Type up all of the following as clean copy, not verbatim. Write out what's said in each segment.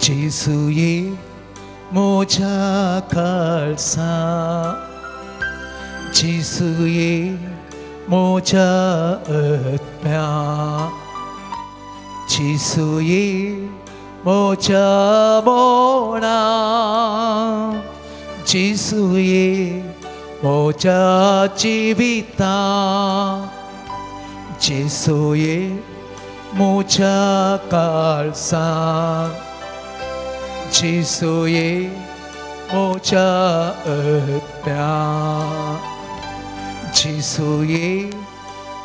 지수의 모자 갈사 지수의 모자 얻며 지수의 모자 모나 지수의 모자 집이다 지수의 모자 갈사 지수의 모자 얻며 지수의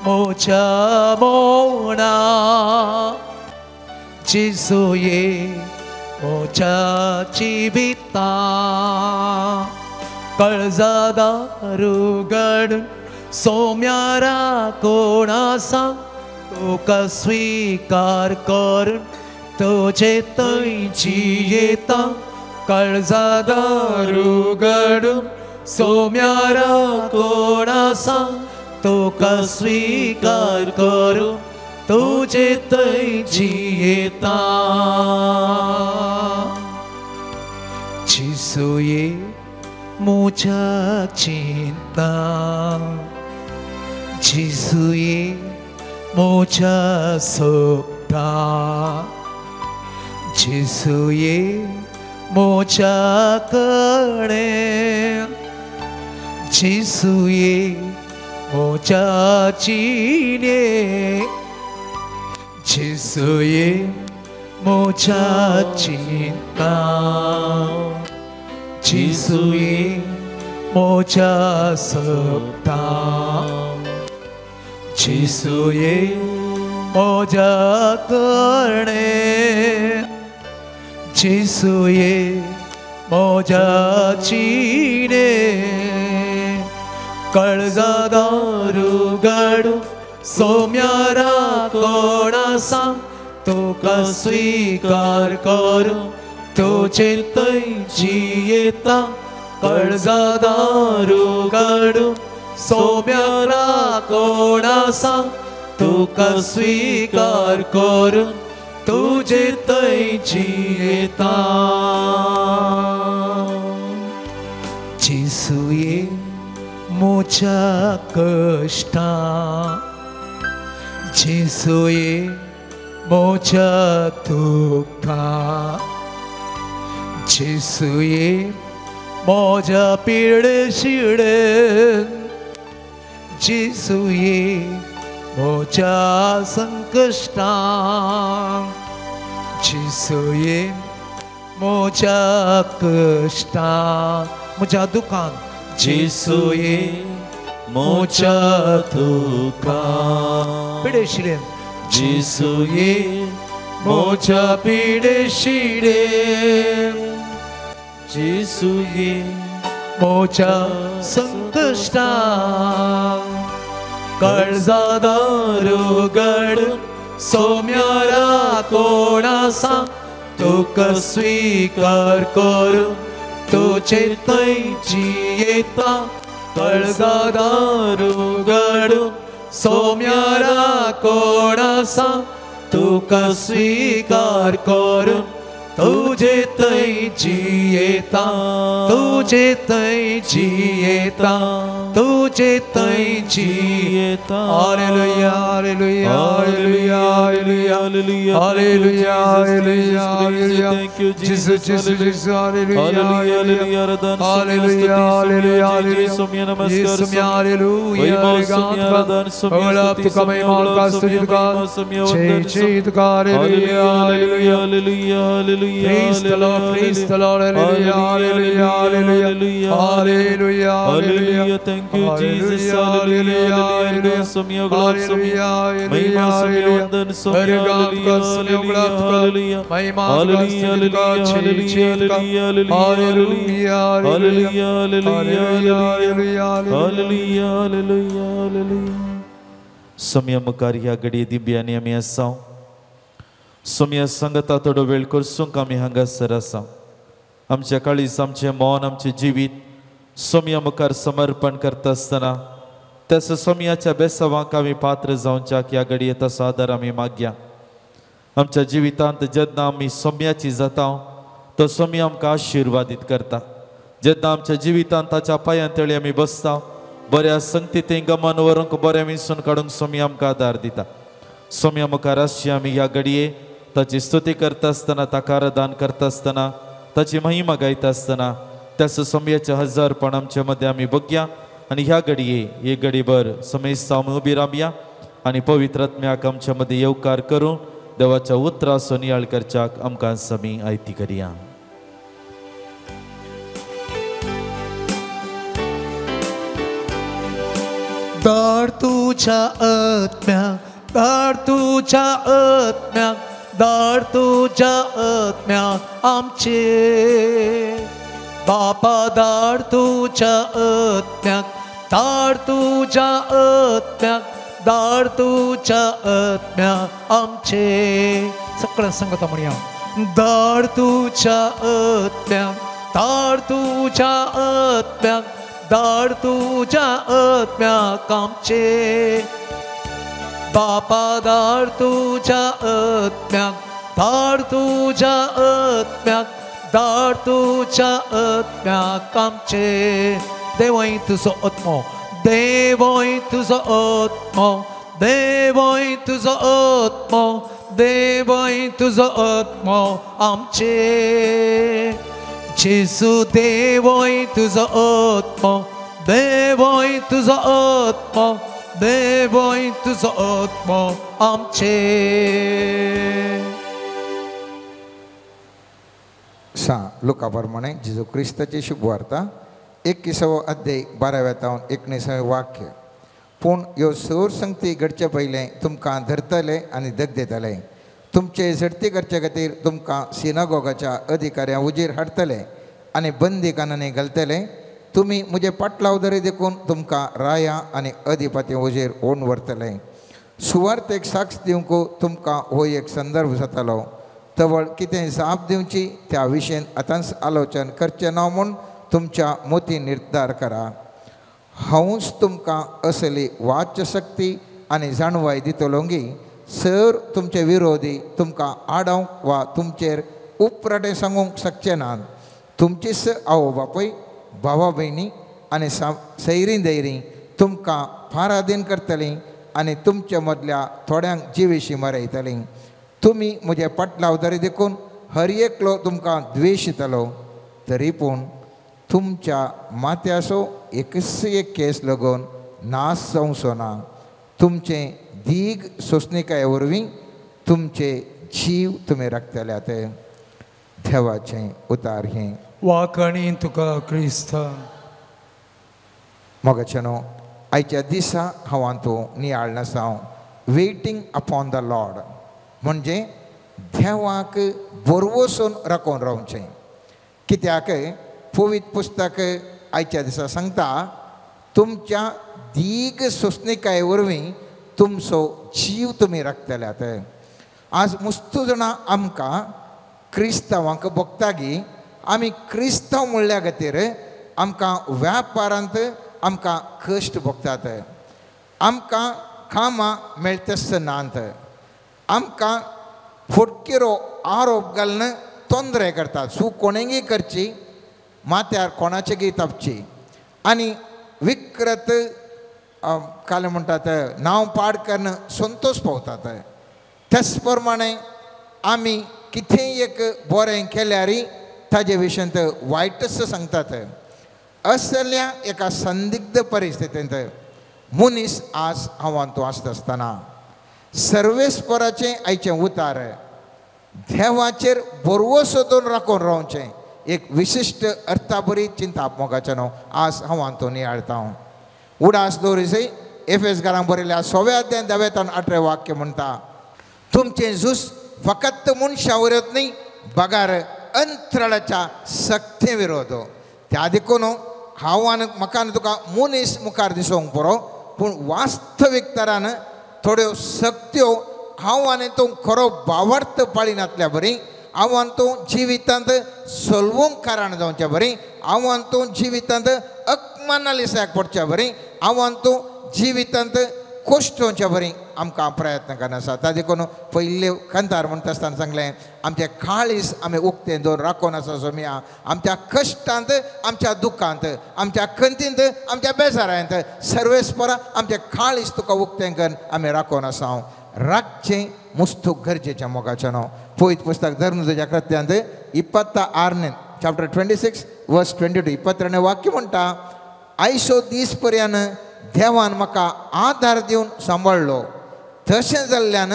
모자 모나 지수의 모자 집이다 कर्जदारुगण सोम्यारा कोणासा तो का स्वीकार करून तुझे तैची येता कर्जदारुगण सोम्यारा कोणासा तो का स्वीकार करून तुझे तैची येता 지수의 모자 cinta 지수의 모자 속다 지수의 모자 꺼내 지수의 모자 지네 지수의 모자 cinta 지수의 모자 섭다 지수의 모자 꺼내 지수의 모자 지네 कर्जदारुगण सोम्यारा कोणासा तो का स्वीकार करू तुझे तैची येता कर्जदारुगण सोम्यारा कोणासा तो का स्वीकार करून तुझे तैची येता 지수의 모자 कष्टा 지수의 모자 두가 지수의 모자 피르시는 지수의 모자 संकष्टा 지수의 모자 कष्टा 모자 दुकान 지수의 모자 दुकान 피르시는 지수의 모자 피르시는 지수의 모자 संकष्टा कर्जदारुगण सोम्यारा कोणासा तो का स्वीकार करू तुझे तैची येता कर्जदारुगण सोम्यारा कोणासा तो का स्वीकार करू तुझे तैची येता तुझे तैची येता तुझे तैची येता hallelujah hallelujah hallelujah hallelujah hallelujah hallelujah hallelujah thank you Jesus Jesus Jesus hallelujah hallelujah hallelujah hallelujah hallelujah Somya नमस्कार सोम्या हालेलुया गान ओला तुका महिमा का स्तुति का चेत का hallelujah hallelujah hallelujah hallelujah Praise the Lord, praise the Lord, hallelujah, hallelujah, hallelujah, hallelujah, hallelujah, thank you Jesus, hallelujah, hallelujah, Somya glad Somya, Mahima Somya Vandan Somya, hallelujah, hallelujah, Mahima hallelujah, hallelujah, hallelujah, hallelujah, hallelujah, hallelujah, hallelujah. Somya Mukariya Gadi Dibyani Amiasau. Somya संगता थोडो वेळ करसूंक आमी हांगासर आसा आमच्या काळीज आमचें मौन आमचें जिवीत सोम्या मुखार समर्पण करता आसतना तस सोम्याच्या बेसवाक आमी पात्र जावच्याक ह्या घडये तसो आदार आमी मागया आमच्या जिवितांत जेन्ना आमी सोम्याची जाता तो सोमी आमकां आशिर्वादीत करता। जेन्ना आमच्या जिवितांत ताच्या पांयां आमी बसता बऱ्या संगतींत गमन व्हरूंक बरें विंसून काडूंक सोमी आमकां आदार दिता। सोम्या मुखार आसची आमी ह्या घडये ताची स्तुती करता आसतना ताका आराधन करता आसतना ताची महिमा गायता आसतना त्याच सोम्याचे हजारपण आमचे मदें आमी बगया आनी ह्या घडये एक घडीभर समेस्त आमी उबी रावया आनी पवित्र आत्म्याक आमच्या मदें येवकार करून देवाच्या उतराचो नियाळ करच्याक आमकां समी आयती करया। धाड तुझ्या आत्म्याक, धाड तुझ्या आत्म्याक, धाड तुझ्या आत्म्याक आमचे बापा। धाड तुझ्या आत्म्याक, धाड तुझ्या आत्म्याक, धाड तुझ्या आत्म्याक आमचे। सगळ्या संगता म्हणया धाड तुझ्या आत्म्याक, धाड तुझ्या आत्म्याक, धाड तुझ्या आत्म्याक आमचे बापा। धाड तुझ्या आत्म्याक, धाड तुझ्या आत्म्याक, धाड तुझ्या आत्म्याक आमचे। देवय तुजो आत्मो, देवय तुजो आत्मो, देवय तुजो आत्मो, देवय तुजो आत्मो आमचे। जेजू देवय तुजो आत्मो, देवय तुजो आत्मो, देवय तुजो आत्मो आमचे। लुका प्रमाणे जेजू क्रिस्ताची शुभवार्ता 21 अध्याय 12 ते 19 वाक्य। पूण ह्यो सगळ्यो संगती घडचे पयलें तुमकां धरतले आनी दगदेतले। तुमचे झडती करचे खातीर तुमकां सिनागोगाच्या अधिकाऱ्यां उजेर हाडटले आनी बंदीखान्यांनी घालतले। तुमी म्हजे पाटलावदरी देखून तुमकां राया आनी अधिपती उजेर ओन व्हरतले। सुवार्थेक साक्ष दिवंक तुमकां हो एक संदर्भ जातालो। तवळ कितें जाप दिवची त्या विशयेन आतांच आलोचन करचें ना म्हूण तुमच्या मोती निर्धार करा। हांवूच तुमकां असली वाच्य शक्ती आनी जाणवाय दितलो गी सर तुमचे विरोधी तुमकां आडावंक वा तुमचेर उपराटे सांगूंक शकचे नात। तुमचीच आवय बापूय भावा भयणी आनी सैरीं दैरीं तुमकां फारादीन करतलीं आनी तुमच्या मदल्या थोड्यांक जिवेशी मरयतलीं। तुमी म्हजे पाटलावदरी देखून हर एकलो तुमकां द्वेशितलो। तरी पूण तुमच्या माथ्याचो एकच एक केस लागून नाश जावचो ना। तुमचे दीग सोंसणिकाये वरवीं तुमचे जीव तुमी राखतल्यात। देवाचें उतार हें वाकणी तुका क्रिस्त। मोगाचेनो आयच्या दिसा हांव तूं नियाळ नासांव वेटिंग अपॉन द लॉर्ड म्हणजे देवाक बरवसून राखून रावचें। कित्याक पवित्र पुस्तक आयच्या दिसा सांगता तुमच्या दीग सोंसणिकाये वरवीं तुमचो जीव तुमी राखतल्यात। आज मुस्तू जाणां आमकां क्रिस्तांवांक भोगतागी आमी क्रिस्तांव म्हणल्या खातीर आमकां व्यापारांत आमकां कश्ट भोगतात। आमकां कामां मेळटा नात। आमकां फटकेरो आरोप घालून तोंदरे करतात। सू कोणेंगी करची माथ्यार कोणाचेगी तापची आनी विकृत काल म्हणटात नांव पाड करून संतोश पावतात। त्याच प्रमाणे आमी कितेंय एक बरें केल्यार ताजे विशयंत वायटच सांगतात। असल्या एका संदिग्ध परिस्थितींत मनीस आज हांवान तूं आसता आसतना सर्वेस्पराचें आयचें उतार देवाचेर बरवसो दवरून राखून रावचें एक विशिश्ट अर्थाबरी चिंता मोगाचेनो आज हांवान तूं नियाळता। उडास दवरिसय एफेसकारांक बरयल्या 6 अध्याय 10 ते 18 वाक्य म्हणटा तुमचें झूज फकत मनशां विरोध न्ही बगार अंतराळाच्या सक्ते विरोध। त्या देखून हांवान म्हाका तुका मनीस मुखार दिसोंक पुरो पूण वास्तवीक तरान थोड्यो सक्त्यो हांव आनी तूं खरो भावार्थ पाळिनातल्या बरी हांवान तूं जिवितांत सोलवूंक कारण जावचें बरी हांवान तूं जिवितांत अकमाना लिसाक पडचें बरी हांवान तूं जिवितांत कश्ट जावचें बरी आमकां प्रयत्न करना आसा ताजे करून पयले कंतार म्हणटा आसतना सांगलें आमचे काळीस आमी उक्तें दवरून राखून आसा सोम्या आमच्या कश्टांत आमच्या दुखांत आमच्या खंतींत आमच्या बेजारांत सर्वेस्परा आमचे काळीस तुका उक्तें करून आमी राखून आसा राखचें मुस्तूक गरजेचें मोगाचें न्हू पळयत पुस्तक धर्म तुज्या कृत्यांत 26 चॅप्टर 26 वर्स 22 22 वाक्य म्हणटा आयसो दीस पर्यंत देवान म्हाका आदार दिवन सांबाळलो तशें जाल्ल्यान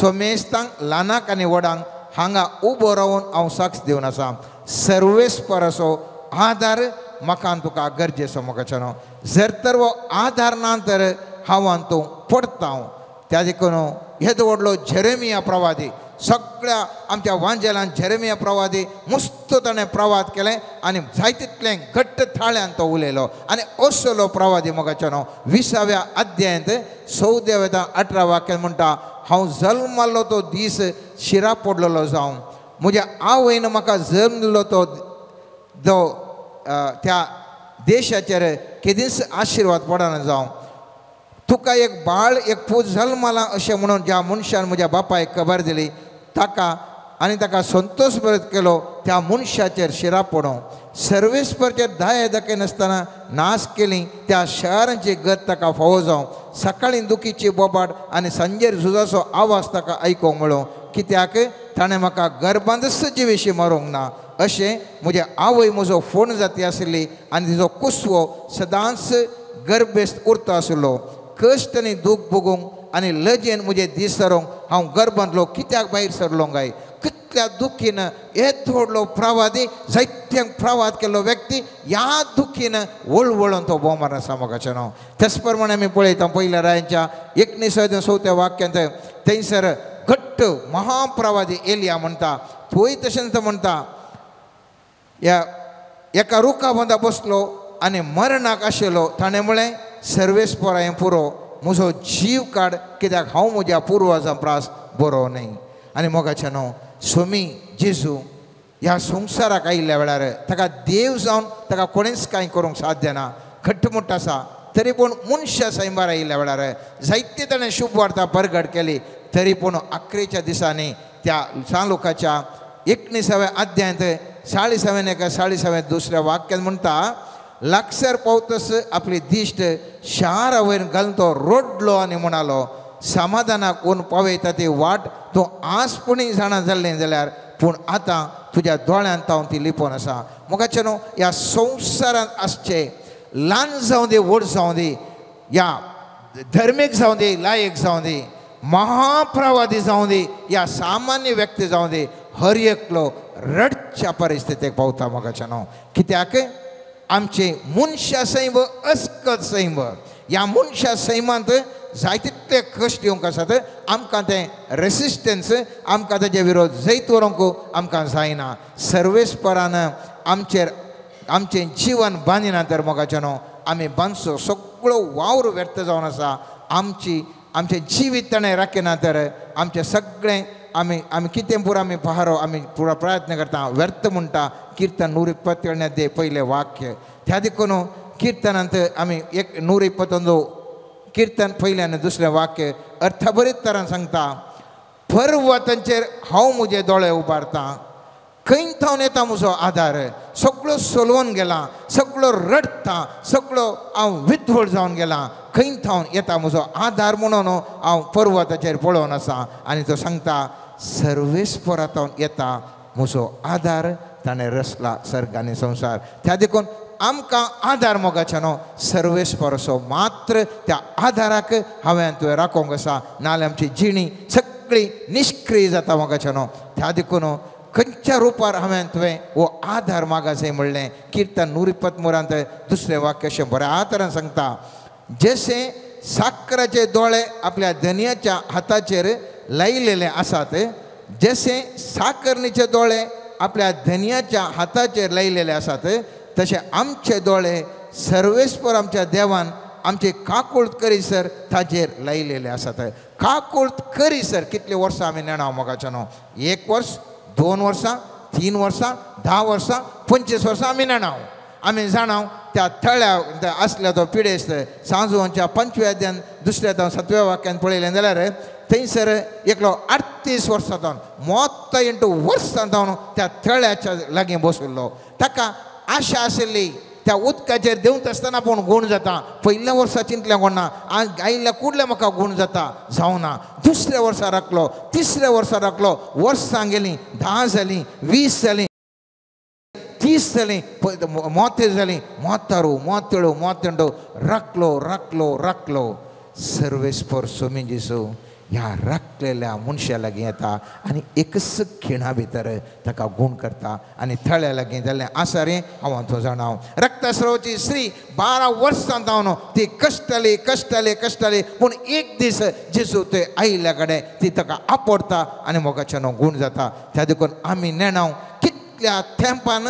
सोमेस्तांक ल्हानाक आनी व्हडांक हांगा उबो रावून हांव साक्ष दिवन आसा सर्वेस्पर असो आदार म्हाका तुका गरजेचो मोगाचें न्हू जर तर हो आदार ना तर हांव तूं पडता त्या देखून येदो व्हडलो जेरेमिया प्रवादी सगळ्या आमच्या वांजेलान जेरेमिया प्रवादी मस्त ताणें प्रवाद केलें आनी जायतितलें घट्ट थाळ्यान तो उलयलो आनी असलो प्रवादी मोगाचें न्हू 20व्या अध्यायांत 18 वाक्यान म्हणटा हांव जल्मलो तो दीस शिरा पडलेलो जावं म्हज्या आवयन म्हाका जल्म दिलो तो त्या देशाचेर केदींच आशिर्वाद पडना जावं तुका एक बाळ एक पूत जल्माला अशें म्हणून ज्या मनशान म्हज्या बापायक खबर दिली ताका आनी ताका संतोश बरत केलो त्या मनशाचेर शिरा पडों सर्वेस्परचेर 10 दाखय नासतना नास केली त्या शहरांची गत ताका फावो जावं सकाळीं दुखीची बोबाड आनी सांजेर झुजाचो आवाज ताका आयकोंक मेळो कित्याक ताणें म्हाका गर्भांतच विशीं मारूंक ना अशें म्हजे आवय म्हजो फोण जाती आशिल्ली आनी तिजो कुसवो सदांच गर्भेस्त उरतो आशिल्लो कश्ट आनी दूख भोगूंक आनी लजेन म्हजे दीस सरोंक हांव गर्भांतलो कित्याक भायर सरलो काय कितल्या दुखीन येदो व्हडलो प्रवादी जायत्यांक प्रवाद केल्लो व्यक्ती ह्या दुखीन वळवळून तो भोवमान आसा मोगाचें न्हू तेच प्रमाणे आमी पळयता पयल्या रायांच्या 19 वाक्यांत थंयसर घट्ट महाप्रवादी एलिया म्हणटा थंय तशेंच म्हणटा एका रुखा बंदा बसलो आनी मरणाक आशिल्लो ताणें म्हळें सर्वेस्परा हें पुरो म्हजो जीव काड कित्याक हांव म्हज्या पुर्वजां प्रास बरो न्हय आनी मोगाचें न्हू स्वामी जेजू ह्या संवसाराक आयिल्ल्या वेळार ताका देव जावन ताका कोणेंच कांय करूंक साध्य ना घट्टमुट्ट आसा तरी पूण मनशा सैमार आयिल्ल्या वेळार जायते ताणें शुभ वार्ता परगट केली तरी पूण अकरेच्या दिसांनी त्या सांलोकाच्या 19व्या अध्यायांत 42 वाक्यान म्हणटा लागसर पावतस आपली दिश्ट शारा वयर घालून तो रोडलो आनी म्हणालो समाधानाक ऊन पावयता ती वाट तूं आसपणी जाणा जाल्लें जाल्यार पूण आतां तुज्या दोळ्यांत हांव ती लिपोवन आसा मोगाचें न्हू ह्या संवसारांत आसचें ल्हान जावं दी व्हड जावं दी या धर्मीक जावं दी लायक जावं दी महाप्रवादी जावं दी या सामान्य व्यक्ती जावं दी हर एकलो रडच्या परिस्थितीक पावता मोगाचें न्हू कित्याक आमचे मनशा सैम अस्कत सैम ह्या मनशा सैमांत जायतितले कश्ट येवंक आसात आमकां तें रेसिस्टन्स आमकां ताजे विरोध जैत व्हरूंक आमकां जायना सर्वेस्परान आमचें जीवन बांदिना तर मोगाचें न्हू आमी बांदचो सगळो वावर व्यर्थ जावन आसा आमचें जिवीत ताणें राखिना तर आमचें सगळें आमी कितें पुरो आमी पहारो आमी पुरो प्रयत्न करता व्यर्थ म्हणटा किर्तन 120 दे पयलें वाक्य त्या देखून किर्तनांत आमी 121 किर्तन पयलें आनी दुसरें वाक्य अर्थभरीत तरान सांगता पर्वतांचेर हांव म्हजे दोळे उबारतां खंय थावन येता म्हजो आदार सगळो सोलवून गेला सगळो रडटा सगळो हांव विध्वळ जावन गेला खंय थावन येता म्हजो आदार म्हणून हांव पर्वताचेर पळोवन आसा आनी तो सांगता सर्वेस्परांत येता म्हजो आदार ताणें रचला सर्ग आनी संवसार त्या देखून आमकां आदार मोगाचें न्हू सर्वेस्पर असो मात्र त्या आदाराक हांवें तुवें राखोंक आसा नाल्यार आमची जिणी सगळी निश्क्रीय जाता मोगाचें न्हू त्या देखून खंयच्या रुपार हांवें तुवें हो आदार मागा जाय म्हणलें किर्तन 123 दुसरें वाक्य अशें बऱ्या तरेन सांगता जशें साकराचे दोळे आपल्या धन्याच्या हाताचेर लायलेले आसात जशें साकरणीचे दोळे आपल्या धन्याच्या हाताचेर लायलेले आसात तशें आमचे दोळे सर्वेस्पर आमच्या देवान आमचे काकुळत करीसर ताचेर लायलेले आसात काकुळत करीसर कितले वर्सां आमी नेणाव मोगाचें न्हू 1 वर्स 2 वर्सां 3 वर्सां 10 वर्सां 25 वर्सां आमी नेणाव आमी जाणाव त्या थळ्या असल्या तो पिडेस्त सांजोच्या 5व्या अध्यायान 2ऱ्या ते 7व्या वाक्यान पळयलें जाल्यार थंयसर एकलो 38 वर्सांतून 38 वर्सांतून त्या थळ्याच्या लागीं बसुल्लो ताका आशा आशिल्ली त्या उदकाचेर देंवत आसतना पूण गूण जाता पयल्या वर्सा चिंतलें कोणा आयिल्ल्या कुडले म्हाका गूण जाता जावना 2ऱ्या वर्सा राखलो 3ऱ्या वर्सा राखलो वर्सां गेलीं 10 जालीं 20 जालीं 30 जालीं 30 जालीं 32 राखलो सर्वेस पर सोमी जेसू ह्या राखलेल्या मनशा लागीं येता आनी एकच खिणा भितर ताका गूण करता आनी थळ्या लागीं जाल्लें आसा रे हांव तो जाणाव रक्तस्रावाची स्त्री 12 वर्सां जावन ती कश्टाली पूण एक दीस जेजू ते आयिल्ल्या कडेन ती ताका आपडटा आनी मोगाच्यान गूण जाता त्या देखून आमी नेणाव कितल्या तेंपान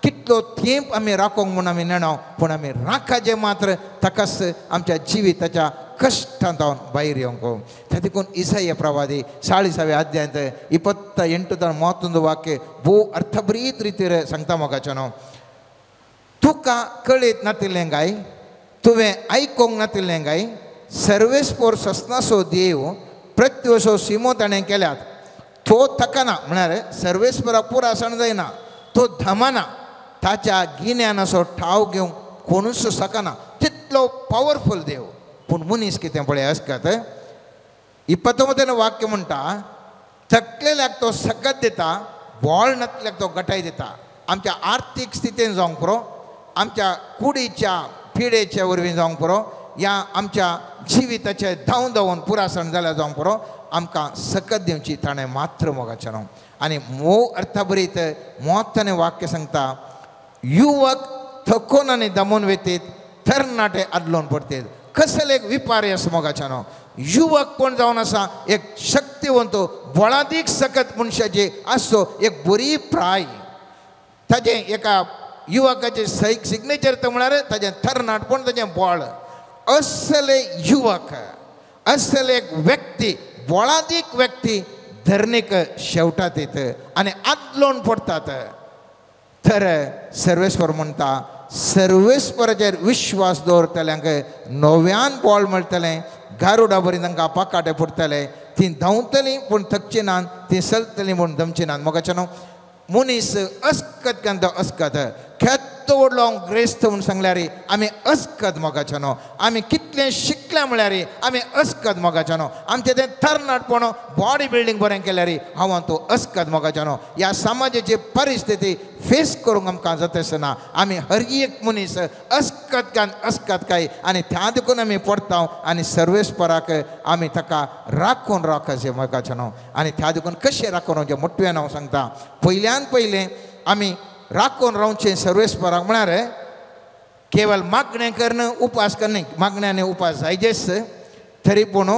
कितलो थेंप आमी राखोंक म्हूण आमी नेणाव पूण आमी राखाचें मात्र ताकाच आमच्या जिविताच्या कश्टांत भायर येवंक त्या देखून इसाया प्रवादी 40व्या अध्यायांत 28 ते 31 वाक्य भोव अर्थभरीत रितीर सांगता मोगाच्यान तुका कळीत नातिल्लें काय तुवें आयकोंक नातिल्लें काय सर्वेस्पोर सस्नासो देव प्रत्योसो सिमो ताणें केल्यात तो थकना म्हळ्यार सर्वेस्पराक पुरो आसण जायना तो धमाना ताच्या गिन्यानाचो ठाव घेवंक कोणूच सकना तितलो पावरफूल देव पूण मनीस कितें पळय आसतात 29वें वाक्य म्हणटा थकलेल्याक तो सकत दिता बोळ नातल्याक तो गटाय दिता आमच्या आर्थीक स्थितीन जावंक पुरो आमच्या कुडीच्या पिडेच्या वरवीं जावंक पुरो या आमच्या जिविताचे धांवन पुरासण जाल्यार जावंक पुरो आमकां सकत दिवची ताणें मात्र मोगाच्यान आनी मोव अर्थभरीत मोत्ताने वाक्य सांगता युवक थकून आनी दमून वेतीत तरणाटे आदलोवन पडटीत कसले एक विपर्यास मोगाच्यान युवक कोण जावन आसा एक शक्तिवंत बळादीक सकत मनशाची आसो एक बरी प्राय ताजें एका युवकाचें सिग्नेचर तो म्हळ्यार ताजें तरणाटपण ताजें बळ असले युवक असले एक व्यक्ती बळादीक व्यक्ती धरणीक शेवटात येत आनी आदलोवन पडटात तर सर्वेस्वर म्हणटा सर्वेस्वराचेर विश्वास दवरतल्यांक नव्यान बॉल मेळटलें गारुडा बरी तांकां पाकाटे फुटतले ती धांवतलीं पूण थकची नात ती चलतलीं पूण दमची नात मोगाच्यान मनीस अस्कत केन्ना अस्कत खेत्तो व्हडलो ग्रेस्त म्हूण सांगल्यार आमी अस्कत मोगाच्यान आमी कितलें शिकल्या म्हळ्यार आमी अस्कत मोगाच्यान आमचें तें तरणाटपण बॉडी बिल्डींग बरें केल्यार हांव तूं अस्कत मोगाच्यान ह्या समाजाची परिस्थिती फेस करूंक आमकां जाता आसतना आमी हर एक मनीस अस्कत काय आनी त्या देखून आमी पडटा आनी सर्वेस्पराक आमी ताका राखून रावपाचें मोगाच्यान आनी त्या देखून कशें राखून रावचें मोठ्यान हांव सांगता पयल्यान पयलें आमी राखून रावचें सर्वेस्पराक म्हळ्यार केवल मागणें करणं उपास करणं मागण्याने उपास जायजेच तरी पूण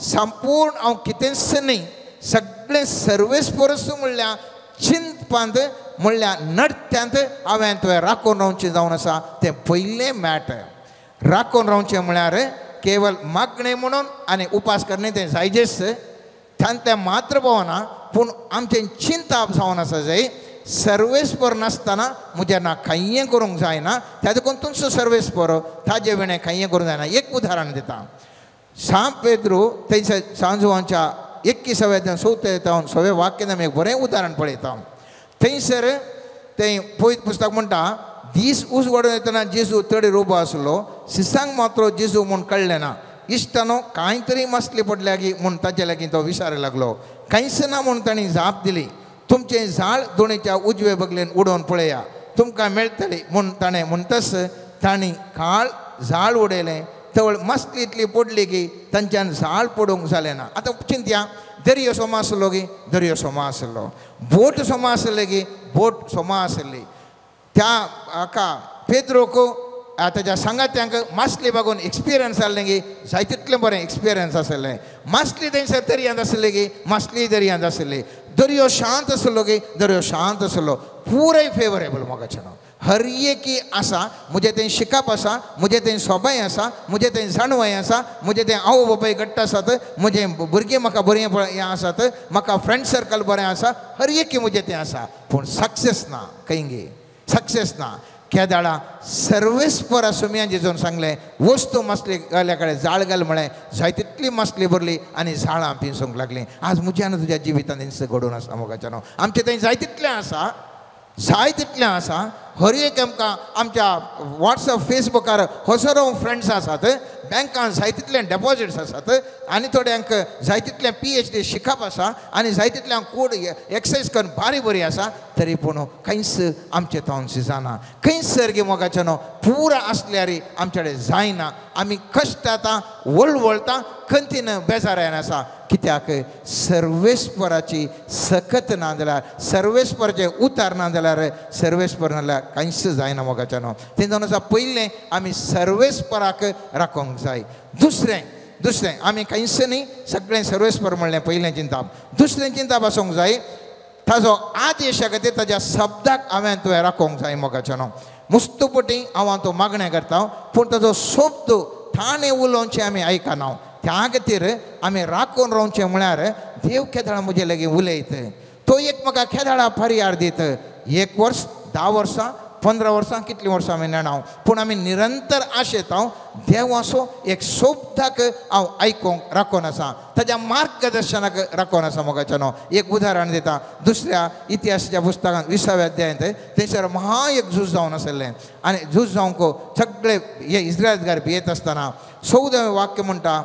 संपूर्ण हांव कितेंच न्ही सगळें सर्वेस्परस म्हणल्या चिंतपांत म्हणल्या नडत्यांत हांवें तुवें राखून रावचें जावन आसा तें पयलें मॅटर राखून रावचें म्हळ्यार केवल मागणें म्हणून आनी उपास करणें तें जायजेच त्यातलें मात्र भोवना पूण आमचें चिंताप जावन आसा जाय सर्वेस्पर नासतना म्हजें ना कांय करूंक जायना त्या देखून तुमचो सर्वेस्पर ताजे वेळें कांय करूंक जायना एक उदाहरण दिता सांत पेद्रू थंयसर सांजवांच्या 21व्या अध्यायान 7वें वाक्यान आमी एक बरें उदाहरण पळयता थंयसर तें पयत पुस्तक म्हणटा दीस उजवाडून येतना जेजू तडे उबो आसलो सिसांक मात्र जेजू म्हूण कळ्ळें ना इश्टानो कांय तरी मसली पडल्या की म्हूण ताचे लागीं तो विचारूंक लागलो कांयच ना म्हूण ताणीं जाप दिली तुमचें झाड दोणीच्या उजवे बगलेन उडोवन पळया तुमकां मेळटली म्हूण ताणें म्हणटच ताणीं काळ झाड उडयलें तवळ मसली इतली पडली की तांच्यान झाड पडूंक जालें ना आतां चिंतया दर्यो सोमा आसलो की दर्यो सोमा आसलो बोट सोमा आसले की बोट सोमा आसली त्या हाका पेद्रोक ताच्या सांगात्यांक मासली बागून एक्सपिरियन्स जाल्लें की जाय तितलें बरें एक्सपिरियन्स आसलें मासली थंयसर दर्यांत आसली की मासली दर्यांत आसली दर्यो शांत आसलो की दर्यो शांत आसलो पुराय फेवरेबल मोगाच्यान हर एकी आसा म्हजें तें शिकप आसा म्हजें तें सोबाय आसा म्हजें तें जाणवाय आसा म्हजें तें आवय बापाय घट्ट आसात म्हजें भुरगीं म्हाका बरें हें आसात म्हाका फ्रेंड सर्कल बरें आसा हर एकी म्हजें तें आसा पूण सक्सेस ना खंय गे सक्सेस ना केदाळा सर्वेस्पर सुमियान जिजोन सांगले वस्तू मसली गाल्याकडे जाळ घाल म्हळे जाय तितली मसली भरली आणि झाडां पिंसूंक लागली. आज म्हज्यान तुज्या जिवितान हिंस घडोवन आसा मोगाच्यानो. आमचे थंय जाय तितलें आसा, जाय तितलें आसा. हर एक आमकां आमच्या वॉट्सअप फेसबुकार हजारो फ्रेंड्स आसात, बँकान जाय तितले डेपॉजिट्स आसात आनी थोड्यांक जाय तितलें PhD शिकप आसा आनी जाय तितल्यांक कूड एक्सरसायज करून बारी बरी आसा. तरी पूण खंयच आमचे तावन जाना. खंयच सर्गी मोगाच्यानो पुरा आसल्यार आमचे कडेन जायना. आमी कश्टाता वळवळटा खंतीन बेजारायन आसा. कित्याक सर्वेस्पराची सकत ना जाल्यार सर्वेस्पराचे उतार ना जाल्यार सर्वेस्पर नाल्यार कांयच जायना मोगाच्यानो. तें जावन आसा पयलें आमी सर्वेस्पराक राखोंक जाय. दुसरें आमी कांयच न्ही सगळें सर्वेस्पर म्हणलें पयलें चिंताप. दुसरें चिंताप आसूंक जाय ताजो आदेश खातीर ताज्या शब्दाक हांवें तुवें राखोंक जाय मोगाच्यानो. मुस्तुपटी हांव तो मागणें करता पूण ताजो शब्द ठाणे उलोवचें आमी आयकना. त्या खातीर आमी राखून रावचें म्हळ्यार देव केदाळ म्हजे लागीं उलयत. तो एक म्हाका केदाळा फर्याद दीत. 1 वर्स 10 वर्सां 15 वर्सां कितलीं वर्सां आमी नेणाव पूण आमी निरंतर आशेता देवाचो एक शब्दाक हांव आयकूंक राखून आसा. ताज्या मार्गदर्शनाक राखून आसा मोगाच्यानो. एक उदाहरण दिता. दुसऱ्या इतिहासाच्या पुस्तकांत 20व्या अध्यायांत थंयसर महा एक झूज जावन आसलें आनी झूज जावंक सगळे हे इस्रायलकार भियेत आसतना 14वें वाक्य म्हणटा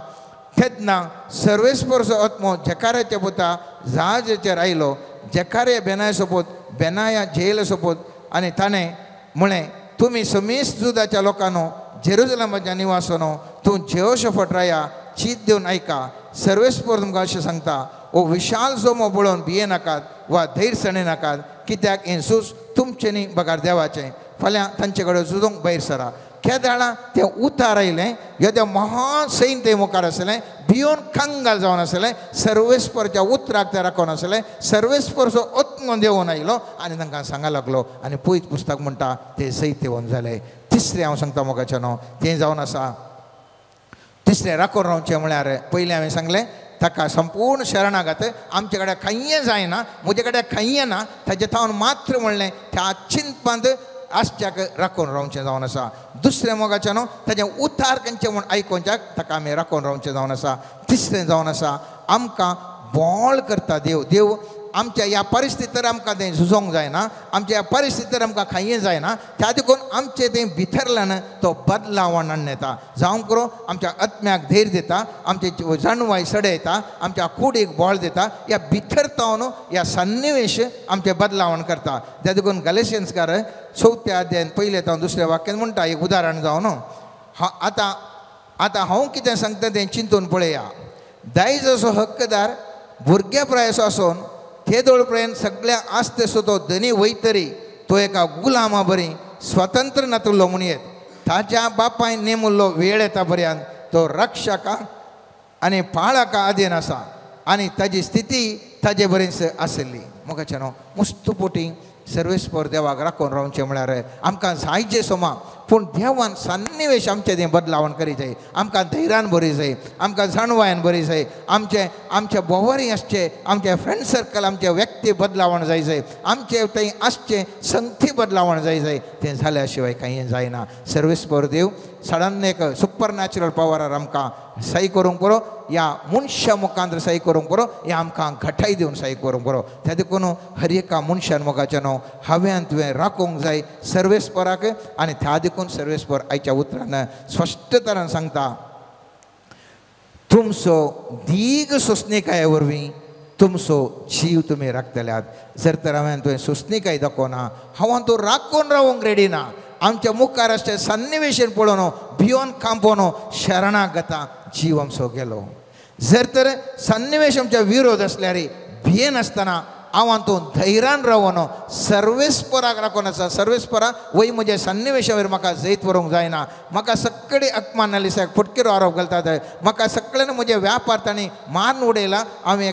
तेन्ना सर्वेस्परचो आत्मो जकार्याच्या पुता जहाजाचेर आयलो. जकार्या बेनाया सोबत बेनाया जेल सोबत आनी ताणें म्हळें तुमी समीस जुदाच्या लोकांनो जेरुसलेमाच्या निवासानो तूं जेहोशाफाट राया चीत दिवन आयका. सर्वेस्पर तुमकां अशें सांगता ओ विशाल जोमो पळोवन भिये नाकात वा धैर्य सणे नाकात कित्याक हें झूज तुमचें न्ही बगार देवाचें. फाल्यां तांचे कडेन झुजोवंक भायर सरा. केदाळा तें उतार आयलें. ह्या त्या महासैन ते मुखार आसलें. भियोन कांगाल जावन आसलें. सर्वेस्परच्या उतराक ते राखून आसलें. सर्वेस्परचो आत्मो देंवन आयलो आनी तांकां सांगूंक लागलो आनी पयत पुस्तक म्हणटा तें सैतेवन जालें. तिसरें हांव सांगता मोगाच्यानो तें जावन आसा तिसरें राखून रावचें म्हळ्यार पयलीं हांवें सांगलें ताका संपूर्ण शरणागत आमचे कडेन खंय जायना म्हजे कडेन खंय ना ताजे थावन मात्र म्हणलें त्या चिंतपांत आसच्याक राखून रावचें जावन आसा. दुसरें मोगाच्यानो ताजें उतार खंयचें म्हूण आयकोवच्याक ताका आमी राखून रावचें जावन आसा. तिसरें जावन आसा आमकां बोळ करता देव आमच्या ह्या परिस्थितीर आमकां तें झुजोवंक जायना. आमच्या ह्या परिस्थितीर आमकां खंय जायना. त्या देखून आमचें तें भितरल्यान तो बदलावण हाडून येता. जावं करून आमच्या आत्म्याक धैर्य दिता. आमचे जाणवाय सडयता. आमच्या कुडीक बोळ दिता. ह्या भितर तावन ह्या सन्निवेश आमचें बदलावण करता. त्या देखून गलेशियन्सकार 4व्या अध्यायान पयले तावन 2ऱ्या वाक्यान म्हणटा एक उदाहरण जावन आतां हांव कितें सांगता तें चिंतून पळया. दायज असो हक्कदार भुरग्या प्रायसो आसून तेदोळ पर्यंत सगळ्या आस्तेसो तो धनी वयतरी तो एका गुलामा बरी स्वतंत्र नातुल्लो म्हूण येत. ताच्या बापायन नेमुल्लो वेळ येता पर्यंत तो रक्षका आनी पाळका आधीन आसा आनी ताजी स्थिती ताजे बरेच आसली. मोगाच्यानो मुस्तुपोटी सर्वेस्पर देवाक राखून रावचें म्हळ्यार आमकां जायचे सोमा पूण देवान सन्निवेश आमचें तें बदलावण करी जाय. आमकां धैर्यान बरी जाय. आमकां जाणवायन बरी जाय. आमचे बोवारी आसचे. आमचे फ्रेंड सर्कल आमचे व्यक्ती बदलावण जाय. आमचे थंय आसचे संगती बदलावण जाय. तें जाल्या शिवाय कांय जायना. सर्वेस्पर देव सडन एक सुपर नॅचरल पावरार आमकां सही करूंक पुरो. ह्या मनशा मुखांतर सही करूंक पुरो. हे आमकां घटाय दिवन सही करूंक पुरो. त्या देखून हर एका मनशान मोगाच्यानो हांवें तुवें राखूंक जाय सर्वेस्पराक आनी त्या देखून सर्वेस्पर आयच्या उतरान स्पश्ट तरान सांगता तुमचो दीग सोंसणीकाये वरवीं तुमचो जीव तुमी राखतल्यात. जर तर हांवें तुवें सोंसणीकाय दाखोवना हांव तो राखून रावूंक रेडी ना. आमच्या मुखार आसचे सन्निवेशन पळोवन भियोन कांपोवन शरणागता जीव आमचो गेलो. जर तर सन्निवेश आमच्या विरोध असल्यार भियेन आसतना हांव तो धैर्यान रावून सर्वेस्पराक राखून आसा. सर्वेस्परा वय म्हज्या सन्निवेशा वयर म्हाका जैत व्हरूंक जायना. म्हाका सक्कडे अकमान नालिसाक फटकेरो आरोप घालतात. म्हाका सक्कल्यान म्हजे व्यापार तांणी मारून उडयला. हांवें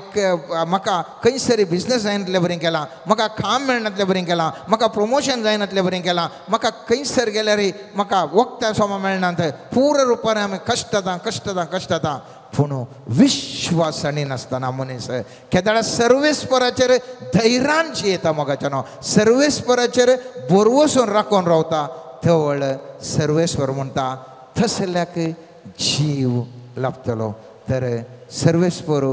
म्हाका खंयसरी बिजनस जायनातलें बरें केलां. म्हाका काम मेळनातलें बरें केलां. म्हाका प्रमोशन जायनातलें बरें केलां. म्हाका खंयसर गेल्यार म्हाका वखदां सोमा मेळनात. पूर्ण रुपान हांवें कश्टाता पूण विश्वासाने नासतना मनीस केदाळ सर्वेस्पराचेर धैर्यान जियेता. मोगाच्यानो सर्वेस्पराचेर बरवसून राखून रावता. धवळ सर्वेस्वर म्हणटा थसल्याक जीव लाभतलो. तर सर्वेस्वर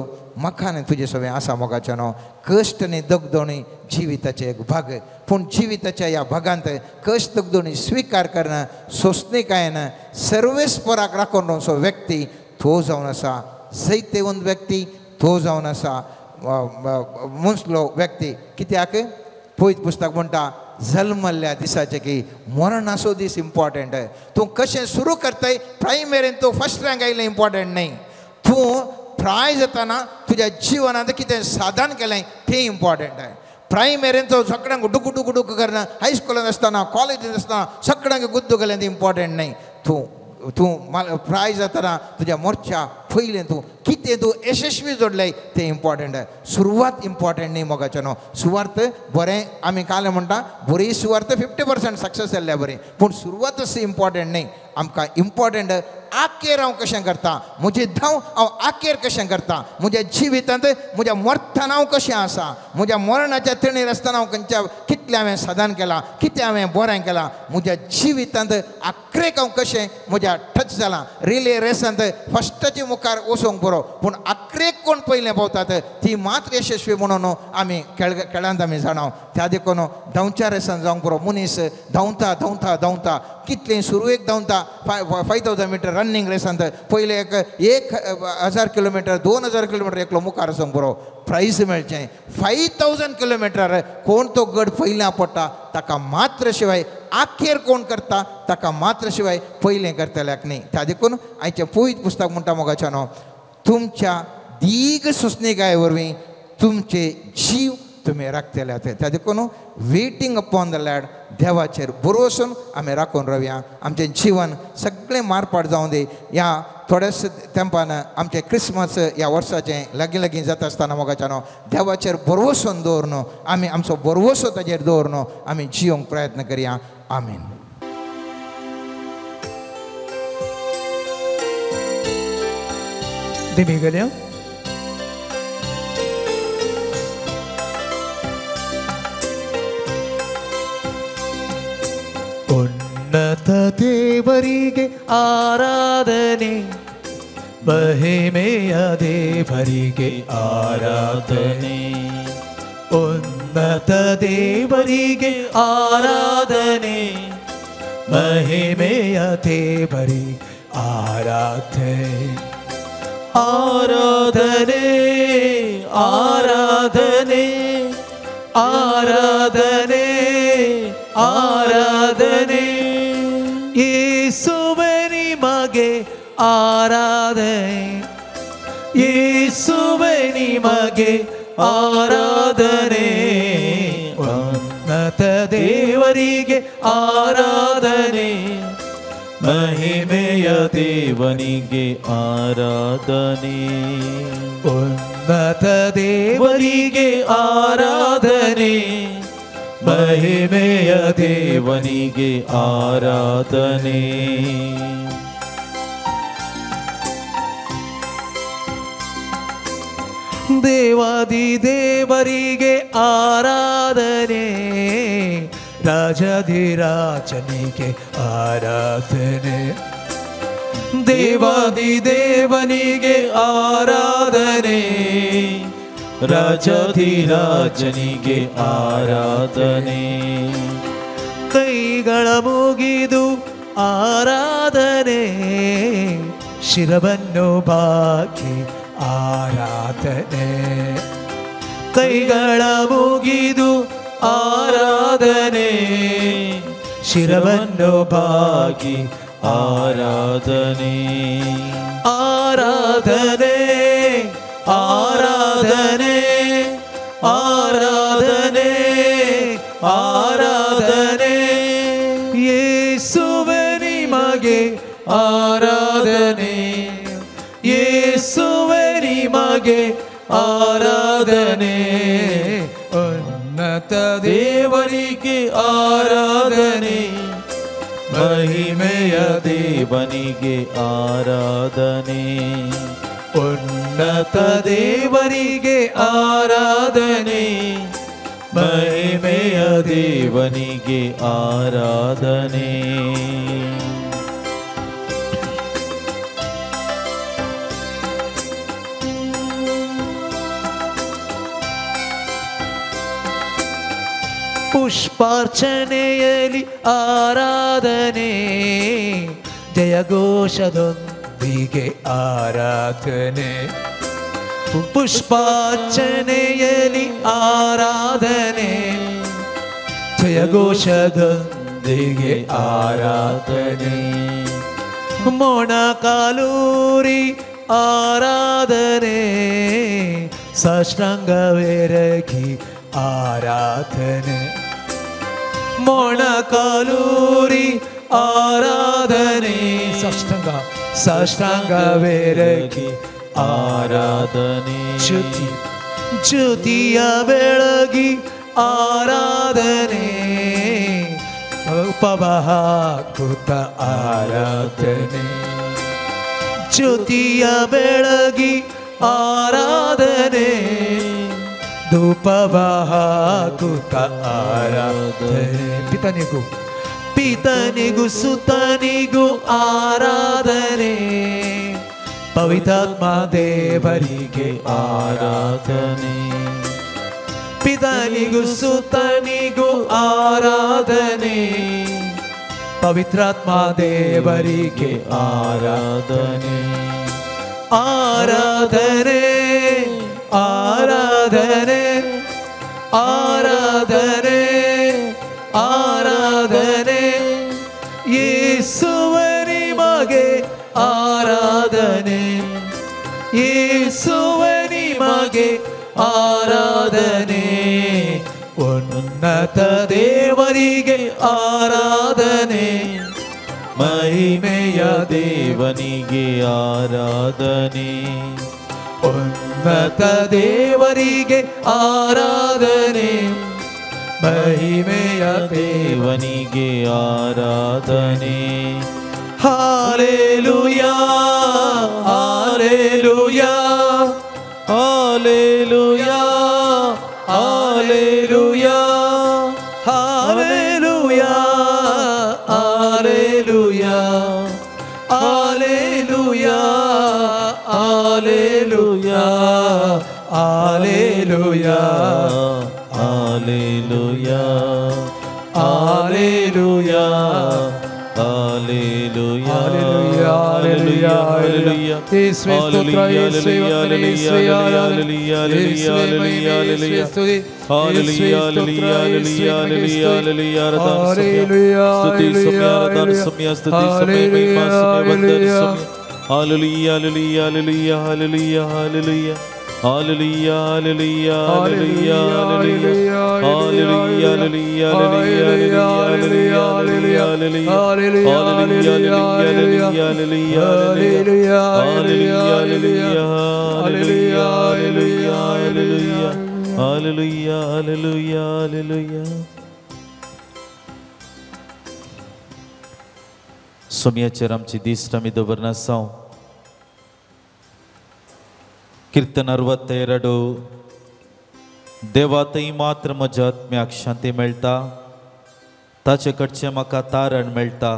मखान तुजे सगळें आसा मोगाच्या न्हू. कश्ट आनी दगदोणी जिविताचे एक भाग, पूण जिविताच्या ह्या भागांत कश्ट दगदोणी स्विकार करना सोंसणीकायेन सर्वेस्पराक राखून रावचो व्यक्ती तो जावन आसा. जैतेवंत व्यक्ती तो जावन आसा. मुसलो व्यक्ती कित्याक पयत पुस्तक म्हणटा जल्मल्ल्या दिसाचे की मरणाचो दीस इम्पॉर्टंट. तूं कशें सुरू करताय प्रायमरीन तूं फर्स्ट रँक आयिल्लें इम्पॉर्टंट न्ही. तूं प्राय जाताना तुज्या जिवनांत कितें साधन केलें तें इम्पॉर्टंट आहे. प्रायमरीन तो सगळ्यांक डुकू डुकू डुकू करना, हायस्कुलांत आसतना कॉलेजींत आसतना सगळ्यांक गुद्दू केलें तें इम्पॉर्टंट न्ही. तूं प्राय जाताना तुज्या मोर्चा पयलें तूं कितें तूं यशस्वी जोडलें तें इम्पॉर्टंट आहे. सुरवात इम्पॉर्टंट न्ही मोगाचें न्हू. सुवार्थ बरें आमी काल म्हणटा बरी सुवार्थ 50% सक्सेस जाल्ल्या बरी, पूण सुरवातच इम्पॉर्टंट न्ही. आमकां इम्पॉर्टंट आखेर हांव कशें करता, म्हजें धांव हांव आखेर कशें करता, म्हज्या जिवितांत म्हज्या मरतना हांव कशें आसा, म्हज्या मरणाच्या तणीर आसतना हांव खंयच्या कितलें हांवें साधन केलां, कितें हांवें बरें केलां, म्हज्या जिवितांत आख्रेक हांव कशें म्हज्या टच जालां. रिले रेसांत फस्टाचे मुखार वचोंक बरो, पूण आख्रेक कोण पयलें पावतात ती मात्र यशस्वी म्हणून आमी खेळांत आमी जाणाव. त्या देखून धांवच्या रेसान जावंक बरो. मनीस धांवता धांवता धांवता कितलें सुरवेक धांवता 5000 मीटर रनिंग रेसांत पयले 1000 किलोमीटर 2000 किलोमीटर एकलो मुखार वचोंक बरो. प्रायज मेळचें. 5000 किलोमीटर कोण तो गड पयल्या पडटा ताका मात्र शिवाय आखेर कोण करता ताका मात्र शिवाय पयलें करतल्याक न्ही. त्या देखून आयचें पयत पुस्तक म्हणटा मोगाच्या न्हू, तुमच्या दीग सुस्निकाये वरवीं तुमचे जीव तुमी राखतले. त्या देखून वेटिंग अपॉन द लॅड देवाचेर बरोवसून आमी राखून रावया. आमचें जिवन सगळें मारपाट जावं दी. ह्या थोड्याच तेंपान आमचें क्रिसमस ह्या वर्साचें लागीं लागीं जाता आसतना मोगाच्या न्हू देवाचेर बरोवसून दवर न्हू. आमी आमचो बरोवसो ताचेर दवर न्हू. आमी जियोंक प्रयत्न करया. आमीन. दिमी गेल्या ಉನ್ನತ ದೇವರಿಗೆ ಆರಾಧನೆ, ಮಹಿಮೆಯ ದೇವರಿಗೆ ಆರಾಧನೆ. ಉನ್ನತ ದೇವರಿಗೆ ಆರಾಧನೆ, ಮಹಿಮೆಯ ದೇವರಿಗೆ ಆರಾಧನೆ. ಆರಾಧನೆ ಆರಾಧನೆ ಆರಾಧನೆ ಆರಾಧನೆ. ಯೇಸುವೇ ನಿಮಗೆ ಆರಾಧನೆ, ಯೇಸುವೇ ನಿಮಗೆ ಆರಾಧನೆ. ಉನ್ನತ ದೇವರಿಗೆ ಆರಾಧನೆ, ಮಹಿಮೆಯ ದೇವನಿಗೆ ಆರಾಧನೆ. ಉನ್ನತ ದೇವರಿಗೆ ಆರಾಧನೆ, ಮಹಿಮೆಯ ದೇವನಿಗೆ ಆರಾಧನೆ. ದೇವಾದಿ ದೇವರಿಗೆ ಆರಾಧನೆ, ರಾಜಾಧಿರಾಜನಿಗೆ ಆರಾಧನೆ. ದೇವಾದಿ ದೇವನಿಗೆ ಆರಾಧನೆ, ರಾಜಾಧಿರಾಜನಿಗೆ ಆರಾಧನೆ. ಕೈಗಳ ಮುಗಿದು ಆರಾಧನೆ, ಶಿರವನ್ನು ಬಾಗಿ ಆರಾಧನೆ. ಕೈಗಳ ಮುಗಿದು ಆರಾಧನೆ, ಶಿರವನ್ನು ಬಾಗಿ ಆರಾಧನೆ. ಆರಾಧನೆ ಆರಾಧನೆ ಆರಾಧನೆ ಆರಾಧನೆ. ಯೇಸುವೇ ನಿಮಗೆ ಆರಾಧನೆ, ಯೇಸುವೇ ನಿಮಗೆ ಆರಾಧನೆ. ಉನ್ನತ ದೇವರಿಗೆ ಆರಾಧನೆ, ಮಹಿಮೆಯ ದೇವನಿಗೆ ಆರಾಧನೆ. ಉನ್ನತ ದೇವರಿಗೆ ಆರಾಧನೆ, ಮಹಿಮೆಯ ದೇವನಿಗೆ ಆರಾಧನೆ. ಪುಷ್ಪಾರ್ಚನೆಯಲ್ಲಿ ಆರಾಧನೆ, ಜಯಘೋಷದೊಂದಿಗೆ ಆರಾಧನೆ. ಪುಷ್ಪಾರ್ಚನೆಯಲ್ಲಿ ಆರಾಧನೆ, ಜಯಘೋಷದೊಂದಿಗೆ ಆರಾಧನೆ. ಮೊಣಕಾಲೂರಿ ಆರಾಧನೆ, ಸಾಷ್ಟಾಂಗವೆರಗಿ ಆರಾಧನೆ. ಮೊಣಕಾಲೂರಿ ಆರಾಧನೆ, ಸಾಷ್ಟಾಂಗವೆರಗಿ ಆರಾಧನೆ. ಜ್ಯೋತಿಯ ಬೆಳಗಿ ಆರಾಧನೆ, ಉಪವಾಹಾಕುತ ಆರಾಧನೆ. ಜ್ಯೋತಿಯ ಬೆಳಗಿ ಆರಾಧನೆ, ಧೂಪವಾಹಾಕುತ ಆರಾಧನೆ. ಪಿತನಿಗೂ ಸುತನಿಗೂ ಆರಾಧನೆ, ಪವಿತ್ರಾತ್ಮ ದೇವರಿಗೆ ಆರಾಧನೆ. ಪಿತನಿಗೂ ಸುತನಿಗೂ ಆರಾಧನೆ, ಪವಿತ್ರಾತ್ಮ ದೇವರಿಗೆ ಆರಾಧನೆ. ಆರಾಧನೆ ಆರಾಧನೆ ಆರಾಧನೆ ಆರಾಧನೆ, ಯೇಸುವೇ ನಿಮಗೆ ಆರಾಧನೆ, ಯೇಸುವೇ ನಿಮಗೆ ಆರಾಧನೆ. ಉನ್ನತ ದೇವರಿಗೆ ಆರಾಧನೆ, ಮಹಿಮೆಯ ದೇವನಿಗೆ ಆರಾಧನೆ. ಉನ್ನತ ದೇವರಿಗೆ ಆರಾಧನೆ, ಮಹಿಮೆಯ ದೇವನಿಗೆ ಆರಾಧನೆ. Hallelujah hallelujah hallelujah hallelujah hallelujah hallelujah hallelujah hallelujah hallelujah hallelujah hallelujah hallelujah hallelujah hallelujah. ಯೇಸುವೇ ಸ್ತೋತ್ರ, ಯೇಸುವೇ ವಂದನೆ, ಯೇಸುವೇ ಆರಾಧನೆ, ಯೇಸುವೇ ಮಹಿಮೆ, ಯೇಸುವೇ ಸ್ತುತಿ, ಯೇಸುವೇ ಸ್ತೋತ್ರ, ಯೇಸುವೇ ನಿಮಗೆ ಸ್ತುತಿ. Hallelujah hallelujah hallelujah hallelujah Hallelujah, hallelujah, hallelujah, hallelujah, hallelujah, hallelujah. सोम्याचेर आमची दिश्ट आमी दवरनासांव. कीर्तन 62. देवा थंय मात्र म्हज्या आत्म्याक शांती मेळटा, ताचे कडचें म्हाका तारण मेळटा.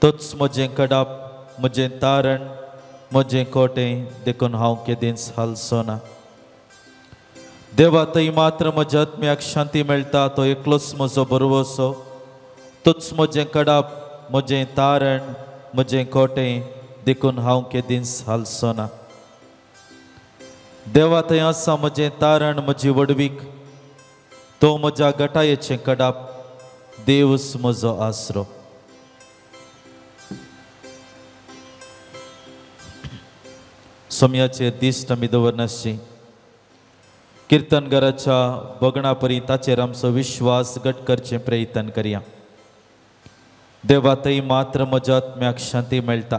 तोच म्हजें कडाप, म्हजें तारण, म्हजें कोटें, देखून हांव केदींच हालसोना. देवा थंय मात्र म्हज्या आत्म्याक शांती मेळटा, तो एकलोच म्हजो बरवसो. तोच म्हजें कडाप, म्हजें तारण, म्हजें कोटें, देखून हांव केदींच हालसोना. देवा थंय आसा म्हजें तारण, म्हजी वडवीक, तो म्हज्या गटायेचें कडाप, देवच म्हजो आसरो. सोम्याचेर दिश्ट आमी दवरनासची. कीर्तनकाराच्या बगणा परी ताचेर आमचो विश्वास घट करचें प्रयत्न करया. देवा थंय मात्र म्हज्या आत्म्याक शांती मेळटा,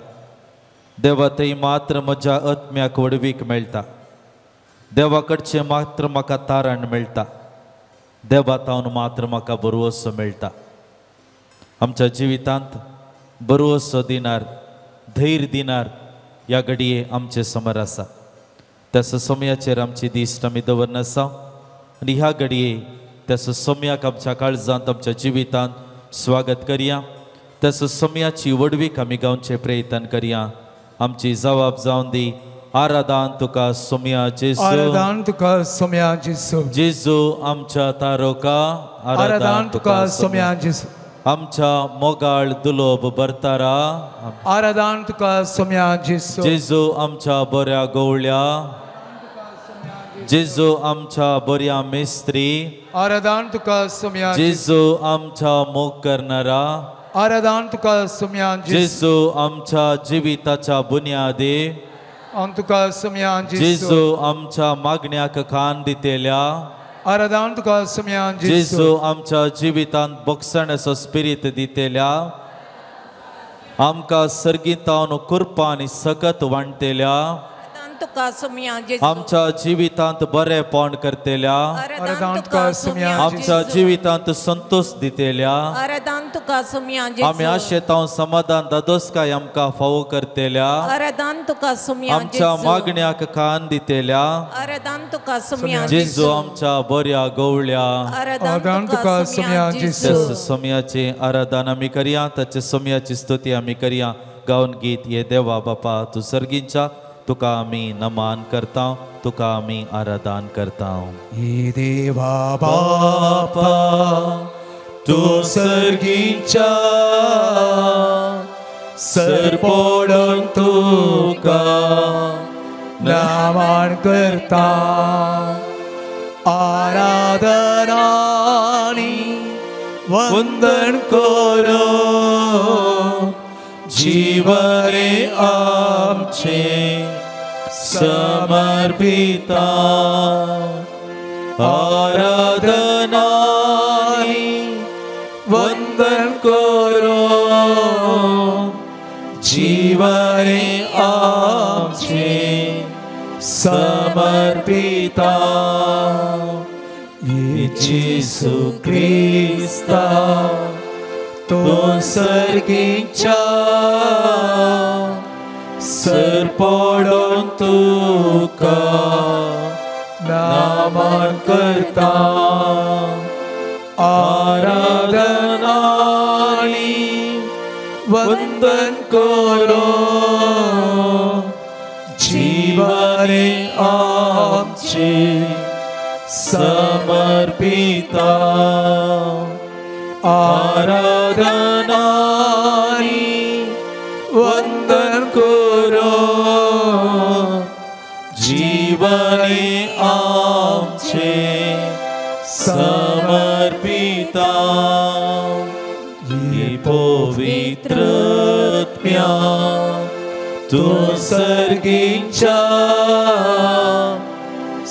देवा थंय मात्र म्हज्या आत्म्याक वडवीक मेळटा. देवा कडचें मात्र म्हाका तारण मेळटा, देवा तावन मात्र म्हाका बरवसो मेळटा. आमच्या जिवितांत बरवसो दिनार, धैर्य दिनार ह्या घडये आमचे समोर आसा. त्या समयाचेर आमची दिश्ट आमी दवरनासा आनी ह्या घडये त्याचं सोम्याक आमच्या काळजांत आमच्या जिवितांत स्वागत करया. त्याचं सोम्याची वडवीक आमी गावचे प्रयत्न करया. आमची जबाब जावन दी. आराधन तुका सोम्या जेजू. आराधन तुका सोम्या जेजू. जेजू आमच्या तारोका. आराधन तुका सोम्या जेजू. आमच्या मोगाळ दुलोब बरतारा. आराधन तुका सोम्या जेजू. जेजू आमच्या बऱ्या गवळ्या. जेजू आमच्या बऱ्या मेस्त्री. आराधन तुका सोम्या जेजू आमच्या मोग करणारा. आराधन तुका सोम्या जेजू आमच्या जिविताच्या बुन्यादी. तुका सोम्या जेजू आमच्या मागण्याक कान दितेल्या. आराधन तुका सोम्या जेजू आमच्या जिवितांत बोगसण्याचो स्पिरीत दितेल्या. आमकां सर्गितावन कुरपा आनी सकत वांटतेल्या. आमच्या जिवितांत बरेपण करतेल्या. आमच्या जिवितांत संतोष दितेल्या. आमी आशेतांव समाधान दादोसकाय आमकां फावो करतेल्या. आमच्या मागण्याक कान दितेल्या. जेजू आमच्या बऱ्या गवळ्या. सोम्याचे आराधन आमी करया. ताचे सोम्याची स्तुती आमी करया. गावन गीत ये देवा बापा तू सर्गींच्या. तुका आमी नमान करता. तुका आमी आराधन करता. ये देवा बापा तू सर्गींच्या सरपोडून तुका नमान करता. आराधना आनी वंदन करो जीवरे आमचे समर्पिता. आराधना वंदन करो जीवरे आमचे समर्पिता. येशू ख्रिस्ता तो सर्गींच्या सरपोडून तुका नमन करता. आराधना वंदन करो जीवने आमचे समर्पिता. आराधना वंदन करो जीवने आमचे समर्पिता. ये पवित्रत्म्या तू सर्गींच्या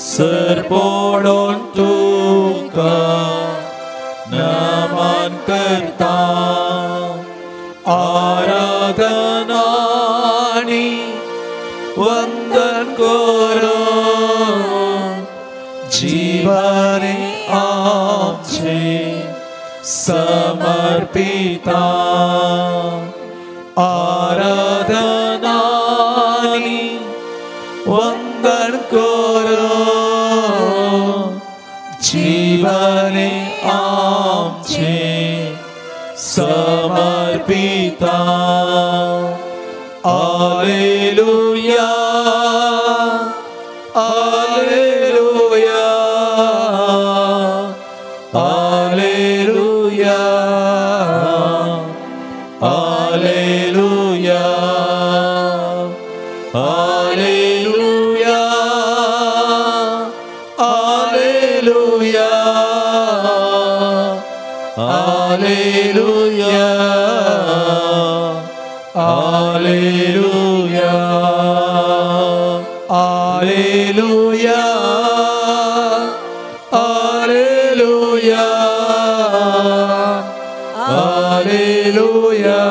सरपोडून तुका नमन करता. आराधना वंदन करो जीवने आमचे समर्पिता. आराधना वंदन करो जीवने आमचे समर्पिता. Alleluia, Alleluia, Alleluia, Alleluia, Alleluia, Alleluia, Alleluia, Alleluia, Alleluia, Alleluia, Alleluia,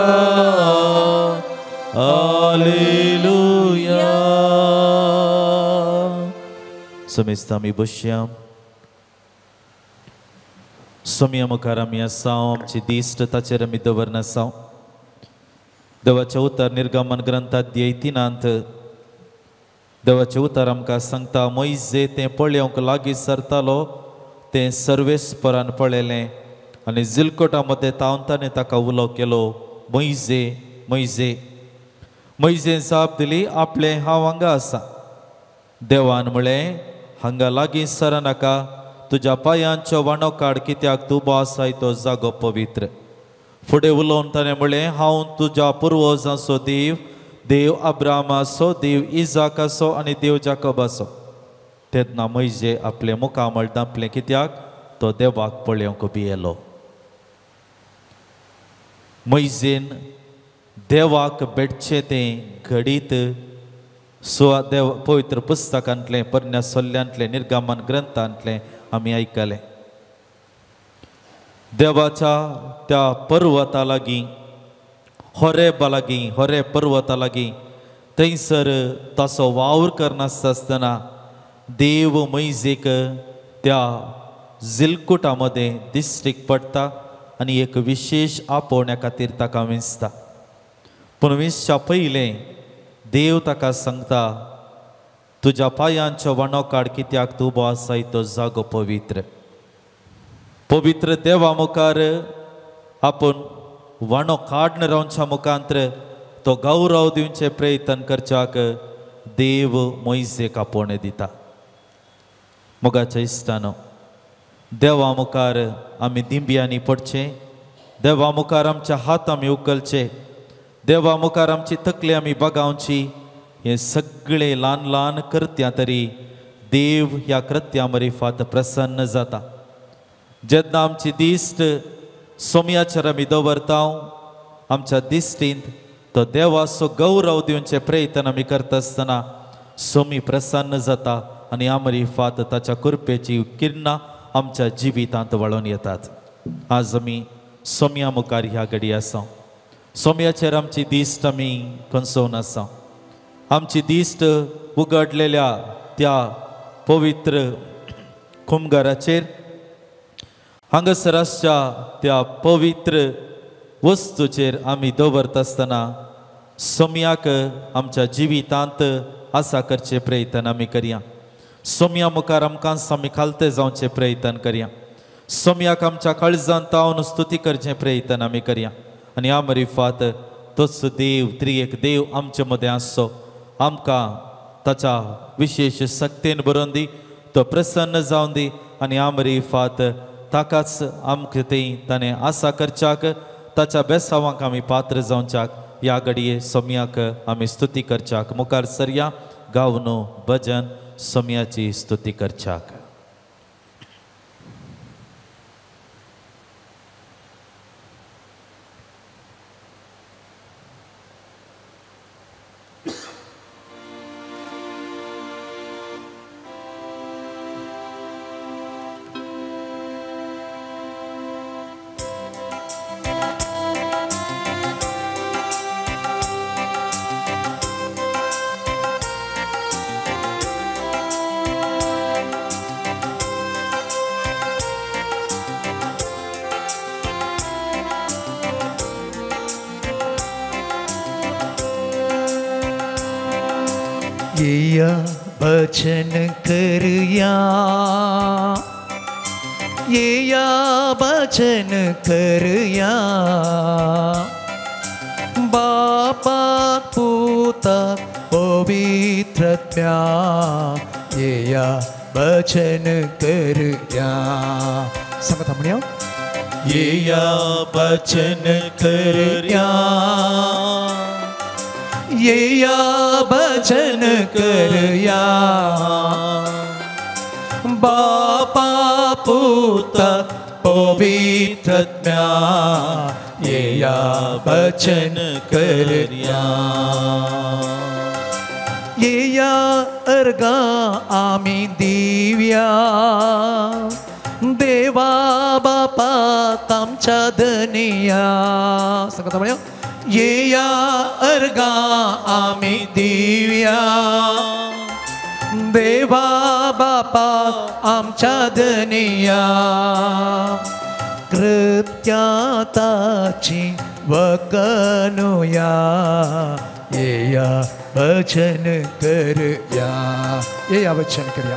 Alleluia. Samistami Bushyam. Somya मुखार आमी आसां. आमची दिश्ट ताचेर आमी दवरन आसां. देवाचें उतर निर्गमन ग्रंथात 3 देवाचें उतर आमकां सांगता, मोइजे तें पळोवंक लागीं सरतालो तें सर्वेस्परान पळयलें आनी जिलकोटा मदें तावतांनी ताका उलो केलो, मैजे मैजे. मैजेन जाप दिली, आपलें हांव हांगा आसा. देवान म्हळें, हांगा लागीं सरनाका, तुज्या पांयांचो वांडो काड, कित्याक तूं आसाय तो जागो पवित्र. फुडें उलोवन ताणें म्हळें, हांव तुज्या पुर्वजांचो देव, देव अब्रामाचो, देव इजाकाचो आनी देव जाकोबाचो. तेन्ना मैजे आपले मुखामळ धांपलें, कित्याक तो देवाक पळोवंक भियेलो. मैजेन देवाक भेटचें तें घडीत देव पवित्र पुस्तकांतलें, परण्या सोल्ल्यांतलें, निर्गमन ग्रंथांतलें आमी आयकलें. देवाच्या त्या पर्वता लागीं, होरेबा लागीं, होरे पर्वता लागीं, थंयसर ताचो वावर करनासतना देव मैजेक त्या जिलकुटा मदें दिश्टीक पडटा आनी एक विशेष आपोवण्या खातीर ताका विंचता. पूण विंचच्या पयलें देव ताका सांगता, तुज्या पांयांचो वांडो काड, कित्याक तूं आसाय तो जागो पवित्र. पवित्र देवा मुखार आपूण वांडो काडन रावच्या मुखांत्र तो गौरव दिवचे प्रयत्न करच्याक देव मैजेक आपोवणें दिता. मोगाच्या इश्टानो, देवा मुखार आमी दिंब्यांनी पडचें, देवा मुखार आमच्या हात आमी उखलचे, देवा मुखार आमची तकली आमी बगावची. हे सगळे ल्हान ल्हान कृत्यां तरी देव ह्या कृत्यां मरिफात प्रसन्न जाता. जेन्ना आमची दिश्ट सोम्याचेर आमी दवरता, आमच्या दिश्टींत तो देवाचो गौरव दिवचे प्रयत्न आमी करता आसतना सोमी प्रसन्न जाता आनी आमरिफात ताच्या कृपेची किरणां आमच्या जिवितांत वळोवन येतात. आज आमी सोम्या मुखार ह्या घडी आसा. सोम्याचेर आमची दिश्ट आमी खंचोवन आसा. आमची दिश्ट उगडलेल्या त्या पवित्र कुंभघराचेर, हांगासर आसच्या त्या पवित्र वस्तूचेर आमी दवरता आसतना सोम्याक आमच्या जिवितांत आसा करचे प्रयत्न आमी करया. सोम्या मुखार आमकां आमी खालते जावचे प्रयत्न करया. सोम्याक आमच्या काळजांत तावन स्तुती करचे प्रयत्न आमी करया. आनी आमरिफात तोच देव, त्रिएक देव आमचे मदें आसचो, आमकां ताच्या विशेष शक्तीन भरोवन दी, तो प्रसन्न जावन दी आनी आमरिफात ताकाच आमकां ताणें आसा करच्याक, ताच्या बेसावांक आमी पात्र जावच्याक ह्या घडये सोम्याक आमी स्तुती करच्याक मुखार सरया. गावनो भजन सोम्याची स्तुती करच्याक. येया भजन करया, येया भजन करया, बापा पुता पवित्रात्म्या, येया भजन करया. सांगता म्हणया, येया भजन करया, येया भजन करया, बापा पुता पवित्रात्म्या, येया भजन करया. येया अर्गा आमी दिव्या, देवा बापा आमच्या धनिया. सांगता म्हणया, येया अर्गा आमी दिव्या, देवा बापा आमच्या धनिया. कृत्याताची वकनुया, येया भजन करया. येया भजन करया.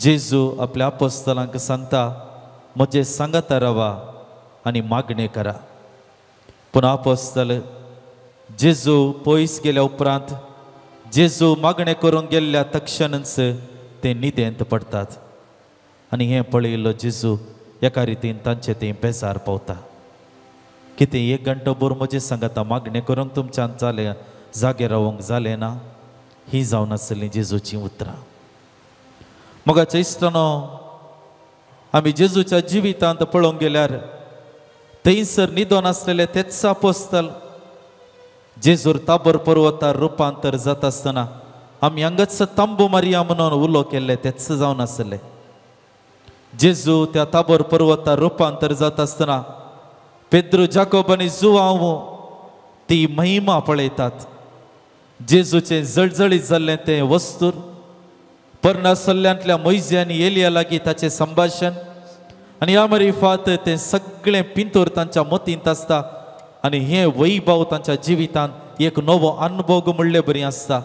जेजू आपल्या अपोस्तलांक सांगता म्हजे सांगाता रावा आनी मागणे करा. पूण अपोस्तल जेजू पयस गेल्या उपरांत जेजू मागणे करूंक गेल्ल्या तक्षणच ते न्हिदेंत पडतात. आनी हें पळयल्लो जेजू एका रितीन तांचे ते बेजार पावता. कितें 1 घंटो भर म्हजे सांगाता मागणे करूंक तुमच्यान जालें जागे रावंक जालें ना? ही जावन आसलीं जेजूची उतरां. मोगाच्या इश्टानो, आमी जेजूच्या जिवितांत पळोवंक गेल्यार थंयसर न्हिदोन आसलेले तेच अपोस्तल जेजूर ताबोर पर्वतार रुपांतर जाता आसतना आमी हांगाच तांबू मारया म्हणून उलो केल्ले तेच जावन आसले. जेजू त्या ताबोर पर्वतार रुपांतर जाता आसतना पेद्रू जाकोब आनी जुवांव ती महिमा पळयतात. जेजूचें जळजळीत जाल्लें तें वस्तूर पर्णासल्ल्यांतल्या मोइजे आनी एलिया लागीं ताचें संभाशण आनी ह्या मरिफात तें सगळें पिंतूर तांच्या मोतींत आसता. आनी हें वैभव तांच्या जिवितांत एक नवो अनुभव म्हणलें बरी आसता.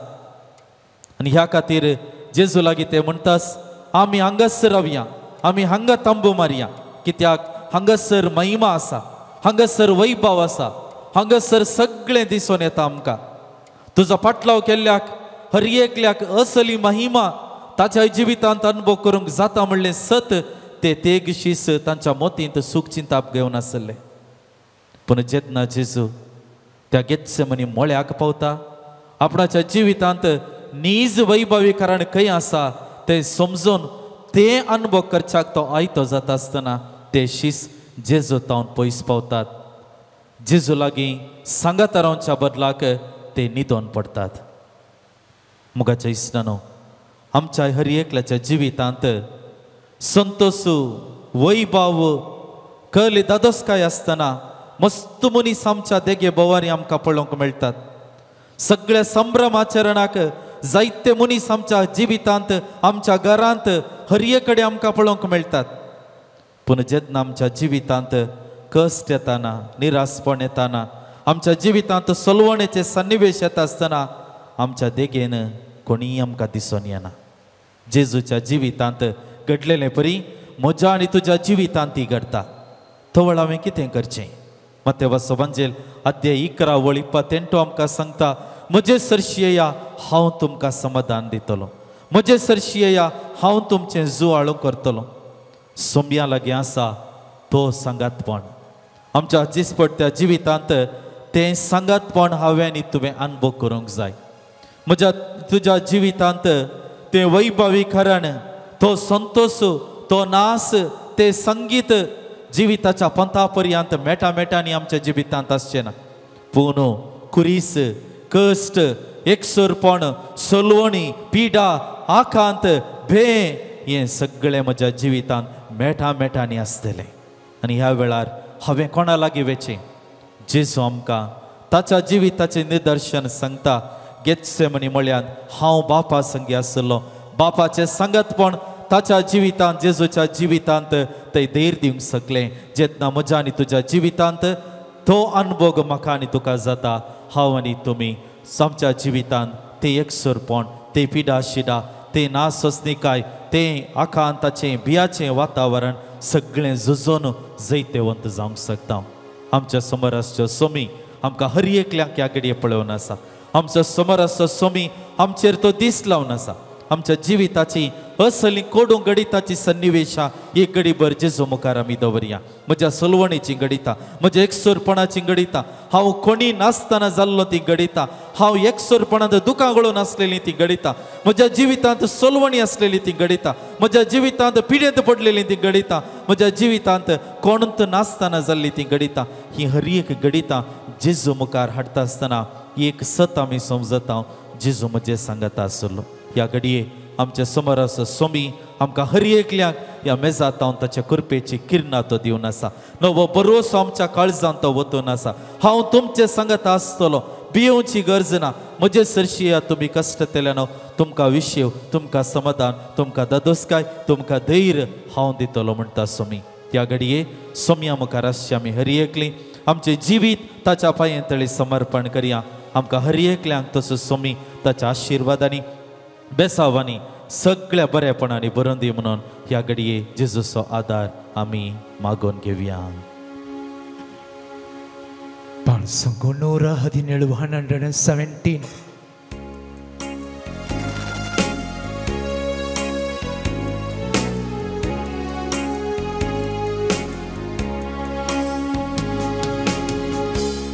आनी ह्या खातीर जेजू लागीं ते म्हणटास आमी हांगासर रावया, आमी हांगा तांबू मारया, कित्याक हांगासर महिमा आसा, हांगासर वैभव आसा, हांगासर सगळें दिसून येता आमकां. तुजो पाटलाव केल्ल्याक हर एकल्याक असली महिमा ताच्या जिवितांत अनुभव करूंक जाता म्हणलें सत ते तेगशीस तांच्या मोतींत सूख चिंताप घेवन आसले. पूण जेन्ना जेजू त्या गेत्सेमनी मोळ्याक पावता, आपणाच्या जिवितांत नीज वैभवीकरण खंय आसा तें समजून तें अनुभव करच्याक तो आयतो जाता आसतना ते शीस जेजू तावन पयस पावतात. जेजू लागीं सांगाता रावच्या बदलाक ते न्हिदोन पडतात. मुगाच्या इश्टानो, आमच्या हर एकल्याच्या जिवितांत संतोषू वैभव कली दादोसकाय आसतना मस्त मनीस आमच्या देगे बोवारी आमकां पळोवंक मेळटात. सगळ्या संभ्रमाचरणाक जायते मनीस आमच्या जिवितांत आमच्या घरांत हर एक कडेन आमकां पळोवंक मेळटात. पूण जेन्ना आमच्या जिवितांत कश्ट येताना, निरासपण येताना, आमच्या जिवितांत सलवणेचे सन्निवेश येता आसतना आमच्या देगेन कोणीय आमकां दिसून येना. जेजूच्या जिवितांत घडलेलें परी म्हज्या आनी तुज्या जिवितांत ती घडटा. तो वेळ हांवें कितें करचें? मत्तेवाचो एवांजेल अध्याय 11 वळी 28 आमकां सांगता, म्हजे सरशी येया हांव तुमकां समाधान दितलो, म्हजे सरशी येया हांव तुमचें जुवाळो करतलो. सोम्या लागीं आसा तो सांगातपण. आमच्या दिसपट्ट्या जिवितांत तें सांगातपण हांवें आनी तुवें अनुभव करूंक जाय. म्हज्या तुज्या जिवितांत तें वैभवीकरण, तो संतोष, तो नास, ते संगीत जिविताच्या पंथा पर्यंत मेटामेटांनी आमच्या जिवितांत आसचें ना. पूण कुरीस, कश्ट, एकसुरपण, सलवणी, पिडा, आकांत, भे हें सगळें म्हज्या जिवितांत मेटामेटांनी आसतलें. आनी ह्या वेळार हांवें कोणा लागीं वेचें? जेजू आमकां ताच्या जिविताचें निदर्शन सांगता. गेत्सेमनी म्हळ्यार हांव बापा संगी आसलो. बापाचें सांगतपण ताच्या जिवितांत, जेजूच्या जिवितांत थंय धैर्य दिवंक शकलें. जेन्ना म्हज्या आनी तुज्या जिवितांत तो अनुभव म्हाका आनी तुका जाता, हांव आनी तुमी आमच्या जिवितांत तें एकसुरपण, तें पिडा शिडा, तें नासोसणिकाय, तें आकांताचें भियाचें वातावरण सगळें झुजोन जैतेवंत जावंक शकता. आमच्या समोर आसच्यो सोमी आमकां हर एकल्याक ह्या घडये पळोवन आसा. आमचो समोर आसचो सोमी आमचेर तो दीस लावन आसा. आमच्या जिविताची असली कोडू गणिताची सन्निवेशां एक घडीभर जेजू मुखार आमी दवरया. म्हज्या सलवणेची गणितां, म्हज्या एकसुरपणाची गणितां, हांव कोणी नासतना जाल्लो ती गणितां, हांव एकसुरपणांत दुखां गळून आसलेली ती गणितां, म्हज्या जिवितांत सलवणी आसलेली ती गणितां, म्हज्या जिवितांत पिडेंत पडलेली ती गणितां, म्हज्या जिवितांत कोणूच नासतना जाल्ली ती गणितां, ही हर एक गणितां जेजू मुखार हाडटा आसतना एक सत आमी समजता, जेजू म्हजे सांगता आसलो. ह्या घडये आमच्या समोर आसा सोमी आमकां हर एकल्याक ह्या मेजात हांव ताच्या कृपेची किरणां तो दिवन आसा. नवो बरोसो आमच्या काळजांत तो वतून आसा. हांव तुमचे सांगता आसतलो, भियोवची गरज ना. म्हजे सरशी तुमी कश्ट केल्यानो तुमकां विशेव, तुमकां समाधान, तुमकां दादोसकाय, तुमकां धैर्य हांव दितलो म्हणटा सोमी. त्या घडये सोम्या मुखार आसची आमी हर एकली आमचे जिवीत ताच्या पांये तळी समर्पण करया. आमकां हर एकल्यांक तसो सोमी ताच्या आशिर्वादांनी बेसावांनी सगळ्या बऱ्यापणाने भरून दी म्हणून ह्या घडये जेजूचो आदार आम्ही मागून घेवया. Song 117.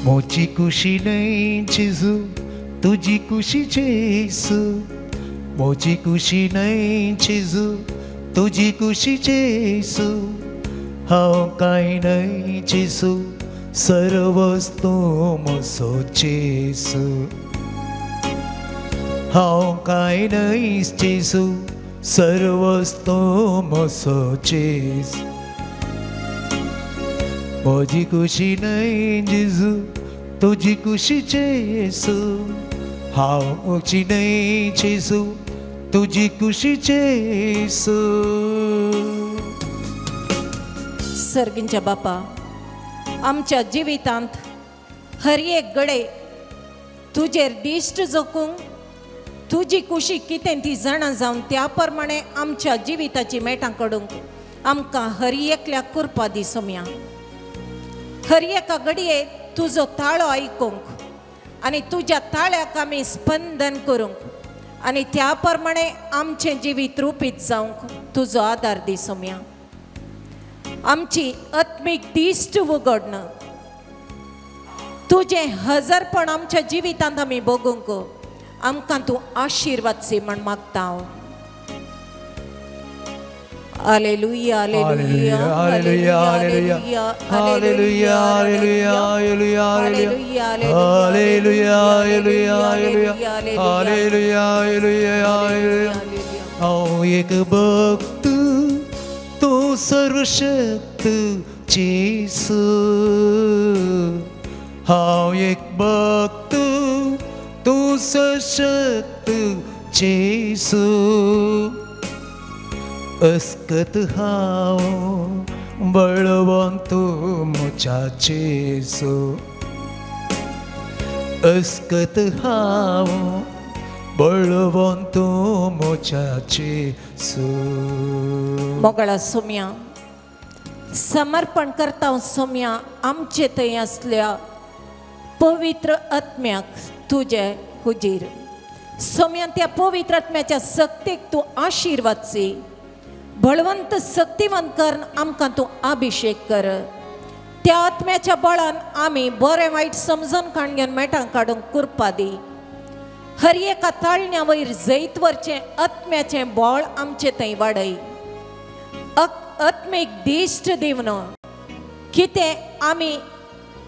मोची खुशी नहीं जेजू तुझी खुशी जेसू मोची खुशी नहीं जेजू तुझी खुशी जेसू हांव कांय नहीं जेसू सर्वस्तू मोसो जेसू हांव कांय नहीं जेसू सर्वस्तू मोसो जेसू मोजी खुशी नहीं जेजू तुझी खुशी जेसू हांव मोची नहीं जेजू तुझी खुशी जेसू. सर्गींच्या बापा आमच्या जिवितांत हर एक घडे तुजेर दिश्ट जोखूंक तुजी खुशी कितें ती जाणा जावन त्या प्रमाणे आमच्या जिविताची मेटां काडूंक आमकां हर एकल्याक कृपा दी सोम्या. हर एका घडये तुजो ताळो आयकूंक आनी तुज्या ताळ्याक आमी स्पंदन करूंक आनी त्या प्रमाणे आमचें जिवीत रुपीत जावंक तुजो आदार दी सोम्या. आमची आत्मीक दिश्ट उगडन तुजें हजरपण आमच्या जिवितांत आमी भोगूंक आमकां तूं आशिर्वादसी म्हण मागता हांव. Hallelujah hallelujah hallelujah hallelujah hallelujah hallelujah hallelujah hallelujah hallelujah hallelujah. हांव एक भक्त तूं सर्वशक्त जेसू हांव एक भक्त तूं सर्वशक्त जेसू अस्कत हांव बळवंत म्हज्या जेसू अस्कत हांव बळवंत म्हज्या जेसू. मोगळा सोम्या समर्पण करता हांव सोम्या आमचे थंय आसल्या पवित्र आत्म्याक तुजे हुजीर. सोम्या त्या पवित्र आत्म्याच्या सक्तीक तूं आशिर्वादसी बळवंत शक्तिवंत कर आमकां तूं अभिषेक कर. त्या आत्म्याच्या बळान आमी बरें वायट समजून काडून मेटां काडूंक कृपा दी. हर एका ताळण्या वयर जैत वरचें आत्म्याचें बळ आमचे थंय वाडय. आत्मीक दिश्ट दिवन कितें आमी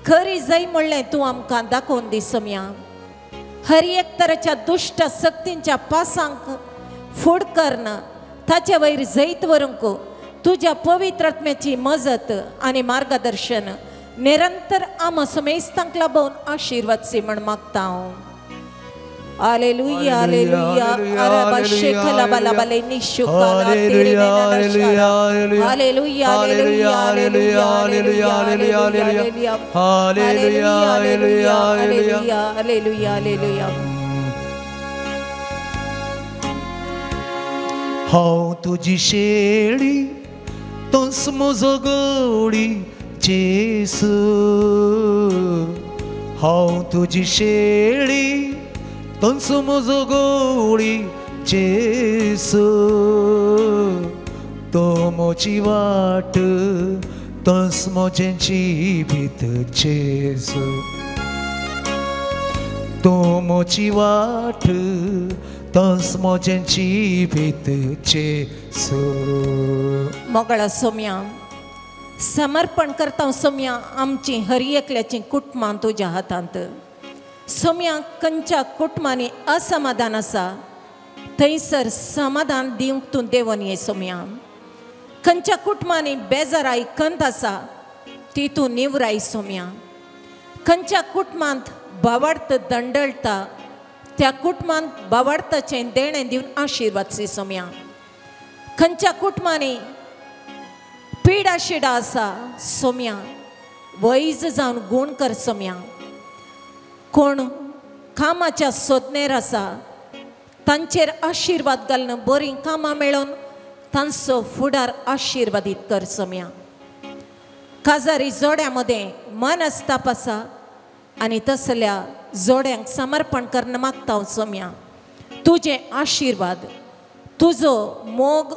खरी जाय म्हणलें तूं आमकां दाखोवन दी सोम्या. हर एक तरेच्या दुश्ट शक्तींच्या पासांक फूड करन ताचे वयर जैत व्हरूंक तुज्या पवित्र आत्म्याची मजत आनी मार्गदर्शन निरंतर आम समेस्तांक लाभून आशिर्वादसी म्हण मागता हांव. हालेलुया हालेलुया अरबा शेखला बाला बाले निशुकाला तेरे hallelujah hallelujah hallelujah hallelujah hallelujah hallelujah hallelujah hallelujah hallelujah hallelujah. हांव तुजी शेळी तोच म्हजो गवळी जेसू हांव तुजी शेळी तोच म्हजो गवळी जेसू तो म्हजी वाट तोच म्हजें जिवीत जेसू तो म्हजी वाट तोच म्हजें जिवीत जेसू. मोगळा सोम्या समर्पण करता सोम्या आमची हर एकल्याची कुटुंबां तुज्या हातांत. सोम्या खंयच्या कुटुंबांनी असमाधान आसा थंयसर समाधान दिवंक तूं देवून ये सोम्या. खंयच्या कुटुंबांनी बेजाराई खंत आसा ती तूं निवराय सोम्या. खंयच्या कुटुंबांत भावार्थ दंडळटा त्या कुटुंबांत भावार्थाचें देणें दिवन आशिर्वादसी सोम्या. खंयच्या कुटुंबांनी पीड आशिडा आसा सोम्या वैज जावन गूण कर सोम्या. कोण कामाच्या सोदनेर आसा तांचेर आशीर्वाद घालून बरी कामां मेळोन तांचो फुडार आशीर्वादीत कर सोम्या. काजारी जोड्यामध्ये मनस्ताप आसा आनी तसल्या जोड्यांक समर्पण करणं मागता हांव सोम्या. तुझे आशीर्वाद, तुजो मोग,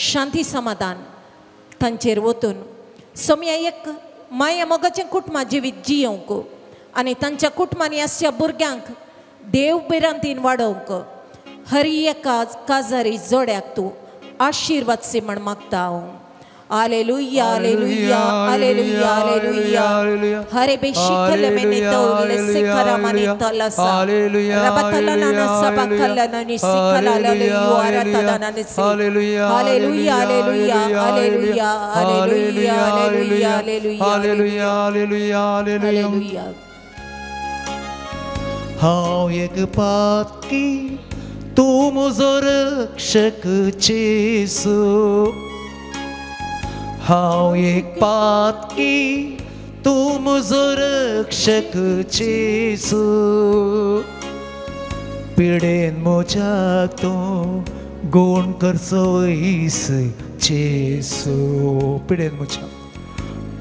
शांती समाधान तांचेर वतून सोम्या एक माया मोगाचें कुटुंब जिवीत जियोंक आनी तांच्या कुटुंबांनी आसच्या भुरग्यांक देव बिरांतीन वाडोवंक हर एका काजारी जोड्याक तूं आशीर्वाद सी म्हण मागता हांव. Alleluia, alleluia, alleluia, alleluia. Hare beshikale menito lese karamanito lasa. Rabatalana na sabakala na nisikala laleyu aratadana nisi. Alleluia, alleluia, alleluia, alleluia, alleluia, alleluia, alleluia, alleluia. हांव एक पातकी तूं म्हजो रक्षक जेसू. हांव एक पातकी तूं म्हजो रक्षक जेसू. पिडेन म्हज्याक तूं गूण करचो वैस जेसू.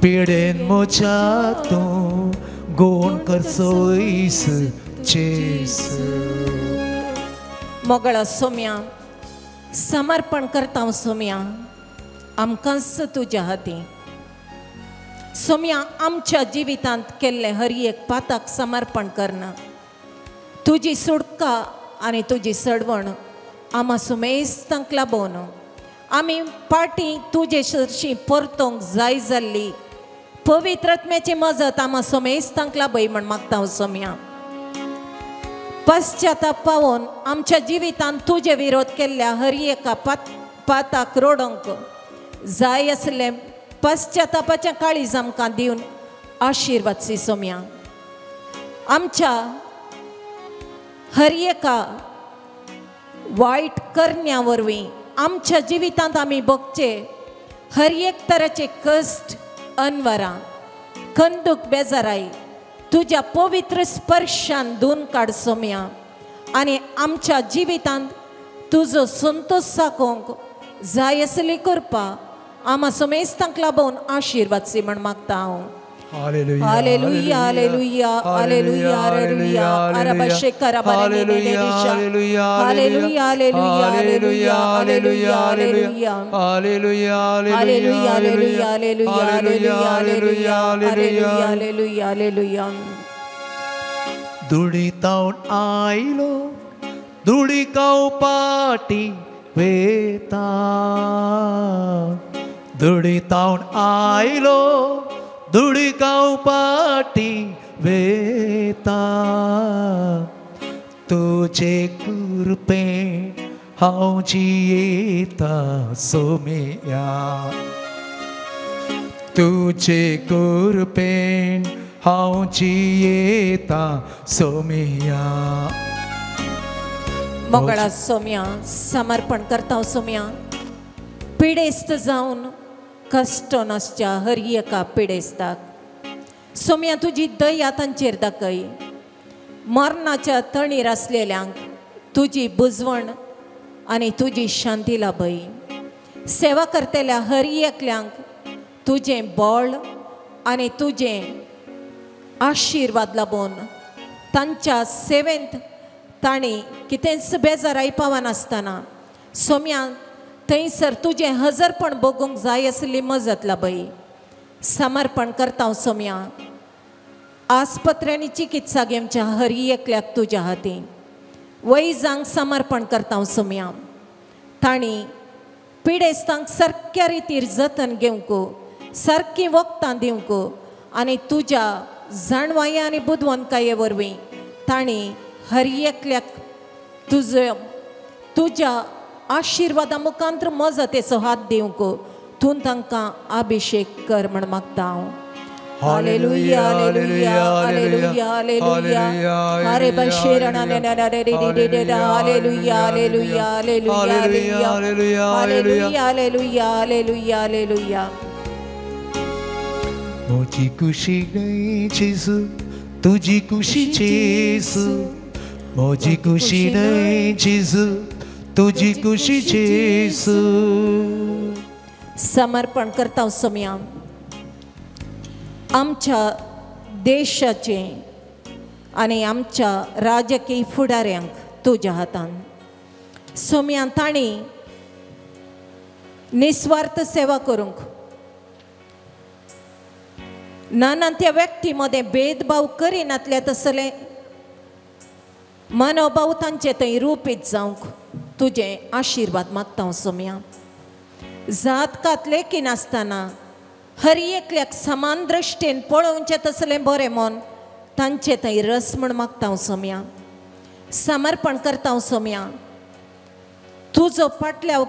पिडेन म्हज्याक तूं गूण करचो वैस जेसू. मोगळा सोम्या समर्पण करता हांव सोम्या आमकांच तुज्या हाती. सोम्या आमच्या जिवितांत केल्ले हर एक पाताक समर्पण करना. तुजी सुटका आनी तुजी सडवण आमा सुमेस्तांक लाबोवन आमी पाटी तुजे शिरशी परतोंक जाय जाल्ली पवित्रत्म्याची मजत आमा सोमेस्तांक लाबय म्हण मागता हांव सोम्या. पश्चाताप पावोन आमच्या जिवितांत तुजे विरोध केल्ल्या हर एका पाताक रोडोंक जाय आसले पश्चातापाचें काळीज आमकां दिवन आशीर्वाद सी सोम्या. आमच्या हर एका वायट करण्या वरवीं आमच्या जिवितांत आमी भोगचे हर एक तराचे कश्ट, अनवरां, खंदूक, बेजाराई तुज्या पवित्र स्पर्शान धुवन काड सोम्या. आनी आमच्या जिवितांत तुजो संतोष साकोवंक जाय आसली करपा आमा सोमेस्तांक लाबोवन आशीर्वाद सी म्हण मागता हांव. Hallelujah, Hallelujah, hallelujah, hallelujah, hallelujah. Arabashekara barenenenisha. Hallelujah, hallelujah, hallelujah, hallelujah, hallelujah. hallelujah, Hallelujah, hallelujah, hallelujah, hallelujah, hallelujah, hallelujah, hallelujah. दुडितावन आयलो दुडिकाव पाटी वेता. दुडितावन आयलो दुडिकाव पाटी वेता. तुजे कृपेन हांव जियेता सोम्या. तुजे कृपेन हांव जियेता सोम्या. मंगळा सोम्या समर्पण करता सोम्या. पिडेस्त जावन कष्ट नासच्या हर एका पिडेस्ताक सोम्या तुजी दया तांचेर दाखय. मरणाच्या तणीर आसलेल्यांक तुजी बुजवण आनी तुजी शांती लाभय. सेवा करतेल्या हर एकल्यांक तुजें बळ आनी तुजें आशीर्वाद लाभून तांच्या सेवेंत तांणी कितेंच बेजाराई पावनासतना सोम्या थंयसर तुजें हजरपण भोगूंक जाय आसली मजत लाभय. समर्पण करता सोम्या. आस्पत्र्यांनी चिकित्सा घेवच्या हर एकल्याक तुज्या हातीन वैजांक समर्पण करता सोम्या. तांणी पिडेस्तांक सारक्या रितीर जतन घेवंक सारकी वखदां दिवंक आनी तुज्या जाणवाये आनी बुदवंतकाये वरवीं तांणी हर एकल्याक तुज्या आशीर्वादा मुखांतर मजतेचो हात दिवंक तूं तांकां अभिषेक कर म्हण मागता हांव. Hallelujah hallelujah hallelujah hallelujah. हरे बशेरणा ने ने रे रे रे रे hallelujah hallelujah hallelujah hallelujah hallelujah hallelujah hallelujah hallelujah. म्हजी खुशी न्हय जेजू तुजी खुशी जेजू. म्हजी खुशी न्हय जेजू तुजी खुशी जेजू. समर्पण करता सोम्या आमच्या देशाचे आनी आमच्या राजकीय फुडाऱ्यांक तुज्या हातान. सोम्या तांणी निस्वार्थ सेवा करूंक नाना त्या व्यक्ती मध्ये भेदभाव करिनातले तसले मनोभाव तांचे थंय रूपीत जावंक तुजे आशिर्वाद मागता सोम्या. जात कातलेकी नासतना हर एकल्याक समान दृश्टेन पळोवचें तसलें बरें मन तांचे थंय रस म्हण मागता सोम्या. समर्पण करता सोम्या तुजो फाटल्याव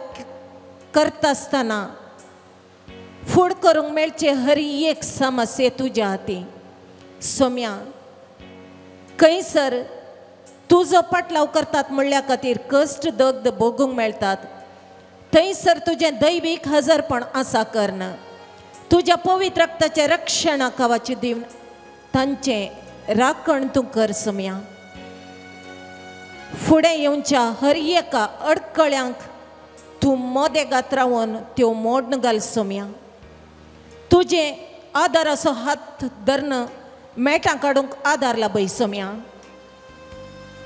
करता आसतना फुड करूंक मेळचे हर एक समस्ये तुज्या हाती. सोम्या खंयसर तुजो फाटलाव करतात म्हणल्या खातीर कश्ट दग्ध भोगूंक मेळटात थंयसर तुजें दैवीक हजरपण आसा कर्ण. तुज्या पवित्र रक्ताचें रक्षण कावाची दिवन तांचें राखण तूं कर सोम्या. फुडें येवच्या हर एका अडकळ्यांक तूं मोदेगात रावन त्यो मोडन घाल सोम्या. तुजे आदार असो हात धरण मेटां काडूंक आदार लाभय सोम्या.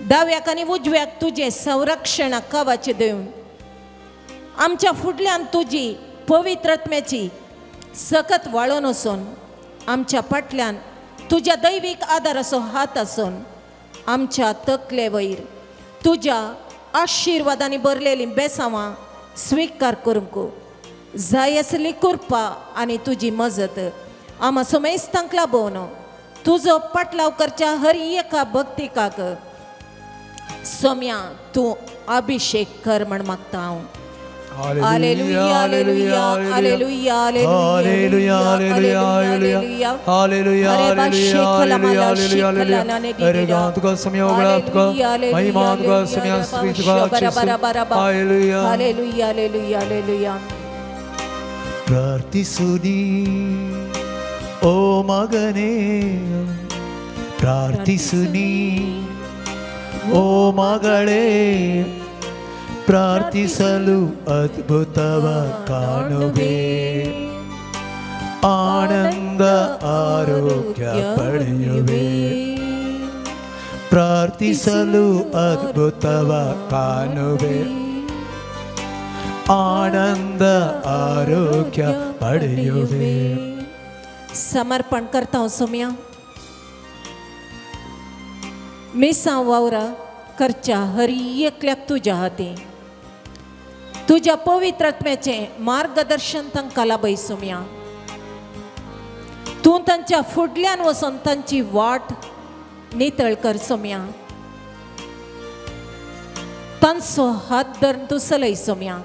दाव्याक आनी उजव्याक तुजें संरक्षण कावाचें दिवन आमच्या फुडल्यान तुजी पवित्रत्म्याची सकत वाळून वचून आमच्या फाटल्यान तुज्या दैवीक आदार असो हात आसून आमच्या तकले वयर तुज्या आशिर्वादांनी भरलेली बेसांवां स्वीकार करूंक जाय आसली कृपा आनी तुजी मजत आमा सोमेस्तांक लाभोवन तुजो पाटलाव करच्या हर एका भक्तिकाक सोम्या तूं अभिषेक कर म्हण मागता हांव. Hallelujah hallelujah hallelujah hallelujah hallelujah hallelujah hallelujah hallelujah अरे गात का समय ओगळा तुका महिमा तुका समय स्तुती तुका हालेलुया हालेलुया हालेलुया हालेलुया. प्रार्थिसुनी ओ मगने प्रार्थिसुनी ओ मगळे ಪ್ರಾರ್ಥಿಸಲು ಅದ್ಭುತವ ಕಾಣುವೆ ಆನಂದ ಆರೋಗ್ಯ ಪಡೆಯುವೆ ಪ್ರಾರ್ಥಿಸಲು ಅದ್ಭುತವ ಕಾಣುವೆ ಆನಂದ ಆರೋಗ್ಯ ಪಡೆಯುವೆ. समर्पण करता हांव सोम्या. मिसां वावरा करच्या हर एकल्याक तुज्या हाती तुज्या पवित्रत्म्याचें मार्गदर्शन तांकां लाभय सोम्या. तूं तांच्या फुडल्यान वचून तांची वाट नितळ कर सोम्या. तांचो हात धरून तूं चलय सोम्या.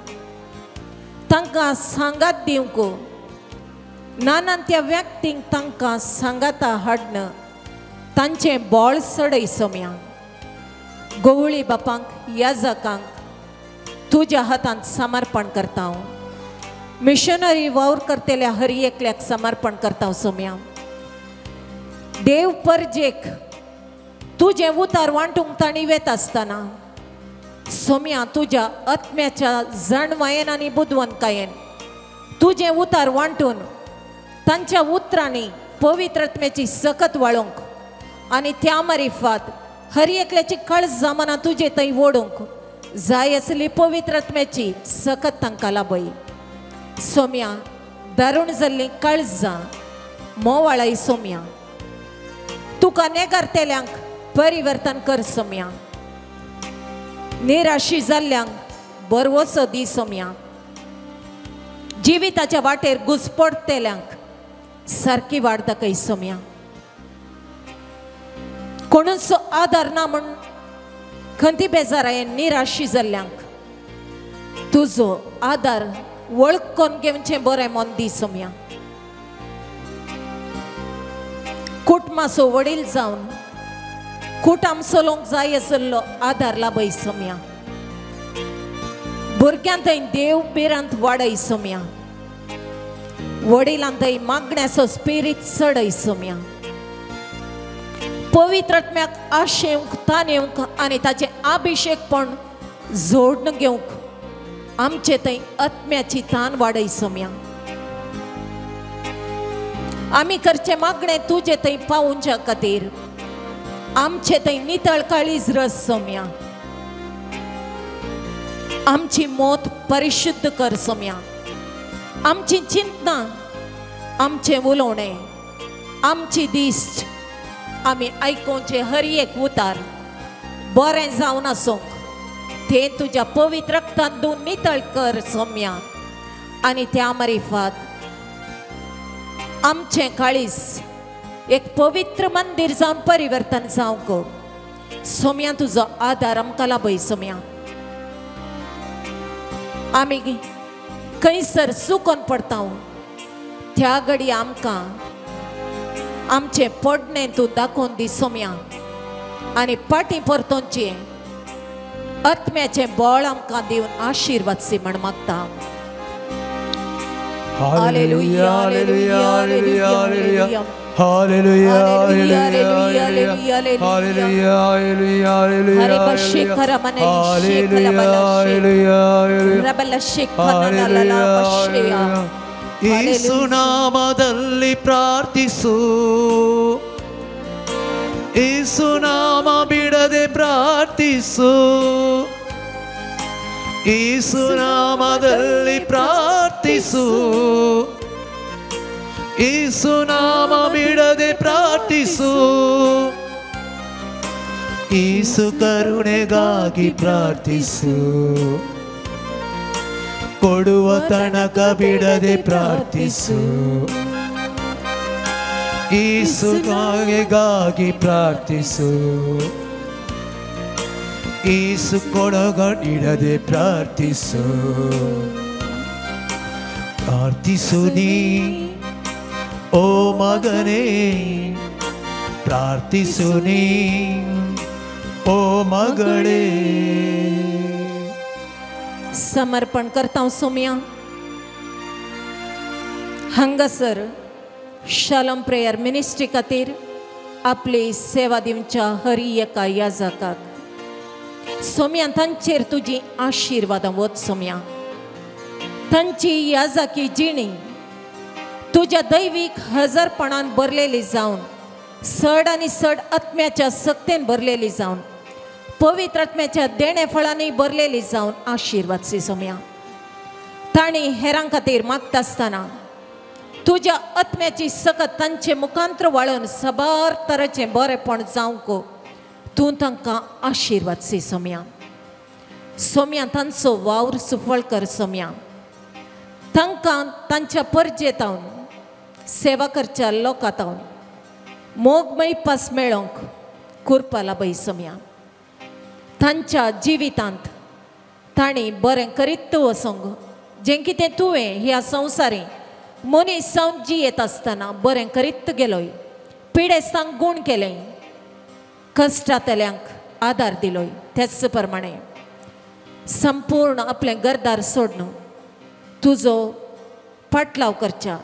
तांकां सांगात दिवंक नाना त्या व्यक्तींक तांकां सांगाता हाडन तांचें बोळ सडय सोम्या. गवळी बापांक याजकांक तुज्या हातांत समर्पण करता हांव. मिशनरी वावर करतेल्या हर एकल्याक समर्पण करता हांव सोम्या. देव परजेक तुजें उतार वांटूंक तांणी वेत आसतना सोम्या तुज्या आत्म्याच्या जणवायेन आनी बुदवंतकायेन तुजें उतार वांटून तांच्या उतरांनी पवित्रत्म्याची सकत वाळोवंक आनी त्या मारिफात हर एकल्याची काळज जमाना तुजे थंय ओडूंक जाय आसली पवित्रत्म्याची सकत तांकां लाभय सोम्या. दारूण जाल्लीं काळजां मोवाळय सोम्या. तुका नेगारतेल्यांक परिवर्तन कर सोम्या. निराशी जाल्ल्यांक बरवसो दी सोम्या. जिविताच्या वाटेर घुसपडतेल्यांक सारकी वाड दाखय सोम्या. कोणूचो आदार ना म्हण खंती बेजारायेन निराशी जाल्ल्यांक तुजो आदार वळखून घेवचें बरें मन दी सोम्या. कुटुंबाचो वडील जावन कुटाम चलोवंक जाय आसलो आदार लाभय सोम्या. भुरग्यां थंय देव बिरांत वाडय सोम्या. वडिलां थंय मागण्याचो स्पिरीट चडय सोम्या. पवित्र आत्म्याक आशेवंक तानेवंक आनी ताचे अभिषेक पण जोडून घेवंक आमचे थंय आत्म्याची तान वाडय सोम्या. आमी करचे मागणे तुजे थंय पावोवच्या खातीर आमचे थंय नितळ काळीज रस सोम्या. आमची मोत परिशुद्ध कर सोम्या. आमची चिंतना, आमचे उलोवणे, आमची दिश्ट आमी आयकोवचे हर एक उतार बरें जावन आसूंक ते तुज्या पवित्र रक्तान धुवन नितळ कर सोम्या. आनी त्या मारिफात आमचे काळीज एक पवित्र मंदिर जावन परिवर्तन जावंक सोम्या तुजो आदार आमकां लाभय सोम्या. आमी खंयसर चुकोन पडता त्या घडी आमकां आमचे पडणे तूं दाखोवन दी सोम्या. आनी पाटी परतोवचे आत्म्याचे बळ आमकां दिवन आशिर्वाद सी म्हण मागता. Hallelujah hallelujah hallelujah hallelujah hallelujah hallelujah hallelujah hallelujah हरे बशेखर मने शेखला बलशे रबल शेखना लला बशेया. ಯೇಸು ನಾಮದಲ್ಲಿ ಪ್ರಾರ್ಥಿಸು, ಯೇಸು ನಾಮ ಬಿಡದೆ ಪ್ರಾರ್ಥಿಸು, ಯೇಸು ನಾಮದಲ್ಲಿ ಪ್ರಾರ್ಥಿಸು, ಯೇಸು ನಾಮ ಬಿಡದೆ ಪ್ರಾರ್ಥಿಸು, ಯೇಸು ಕರುಣೆಗಾಗಿ ಪ್ರಾರ್ಥಿಸು, ಕೊಡುವ ತನಕ ಬಿಡದೆ ಪ್ರಾರ್ಥಿಸು, ಯೇಸು ಕಾಗೆಗಾಗಿ ಪ್ರಾರ್ಥಿಸು, ಯೇಸು ಕೊಡಗಡಿಡದೆ ಪ್ರಾರ್ಥಿಸು, ಪ್ರಾರ್ಥಿಸು ನೀ ಓ ಮಗನೇ, ಪ್ರಾರ್ಥಿಸು ನೀ ಓ ಮಗಳೇ. समर्पण करता सोम्या. हांगासर शालम प्रेयर मिनिस्ट्री खातीर आपली सेवा दिवच्या हर एका याजकाक सोम्या तांचेर तुजी आशिर्वाद वच सोम्या. तांची याजकी जिणी तुज्या दैवीक हजरपणान भरलेली जावन सड आनी सड आत्म्याच्या सक्तेन भरलेली जावन पवित्र आत्म्याच्या देणे फळांनी भरलेली जावन आशिर्वाद सी सोम्या. ताणी हेरां खातीर मागता आसतना तुज्या आत्म्याची सकत तांचे मुखांत्र वाळून सबार तरेचें बरेपण जावंक तूं तांकां आशिर्वाद सी सोम्या. सोम्या तांचो वावर सुफळ कर सोम्या. तांकां तांच्या परजेतावन सेवा करच्या लोकांतावन मोगमय पास मेळोवंक कृपा लाभय सोम्या. तांच्या जिवितांत ताणी बरें करीत वचोंक जें कितें तुवें ह्या संवसारी मनीस जावन जियेत आसतना बरें करीत गेलोय, पिडेस्तांक गूण केलें, कश्टांतल्यांक आदार दिलोय, तेच प्रमाणे संपूर्ण आपलें घरदार सोडून तुजो पाटलाव करच्या,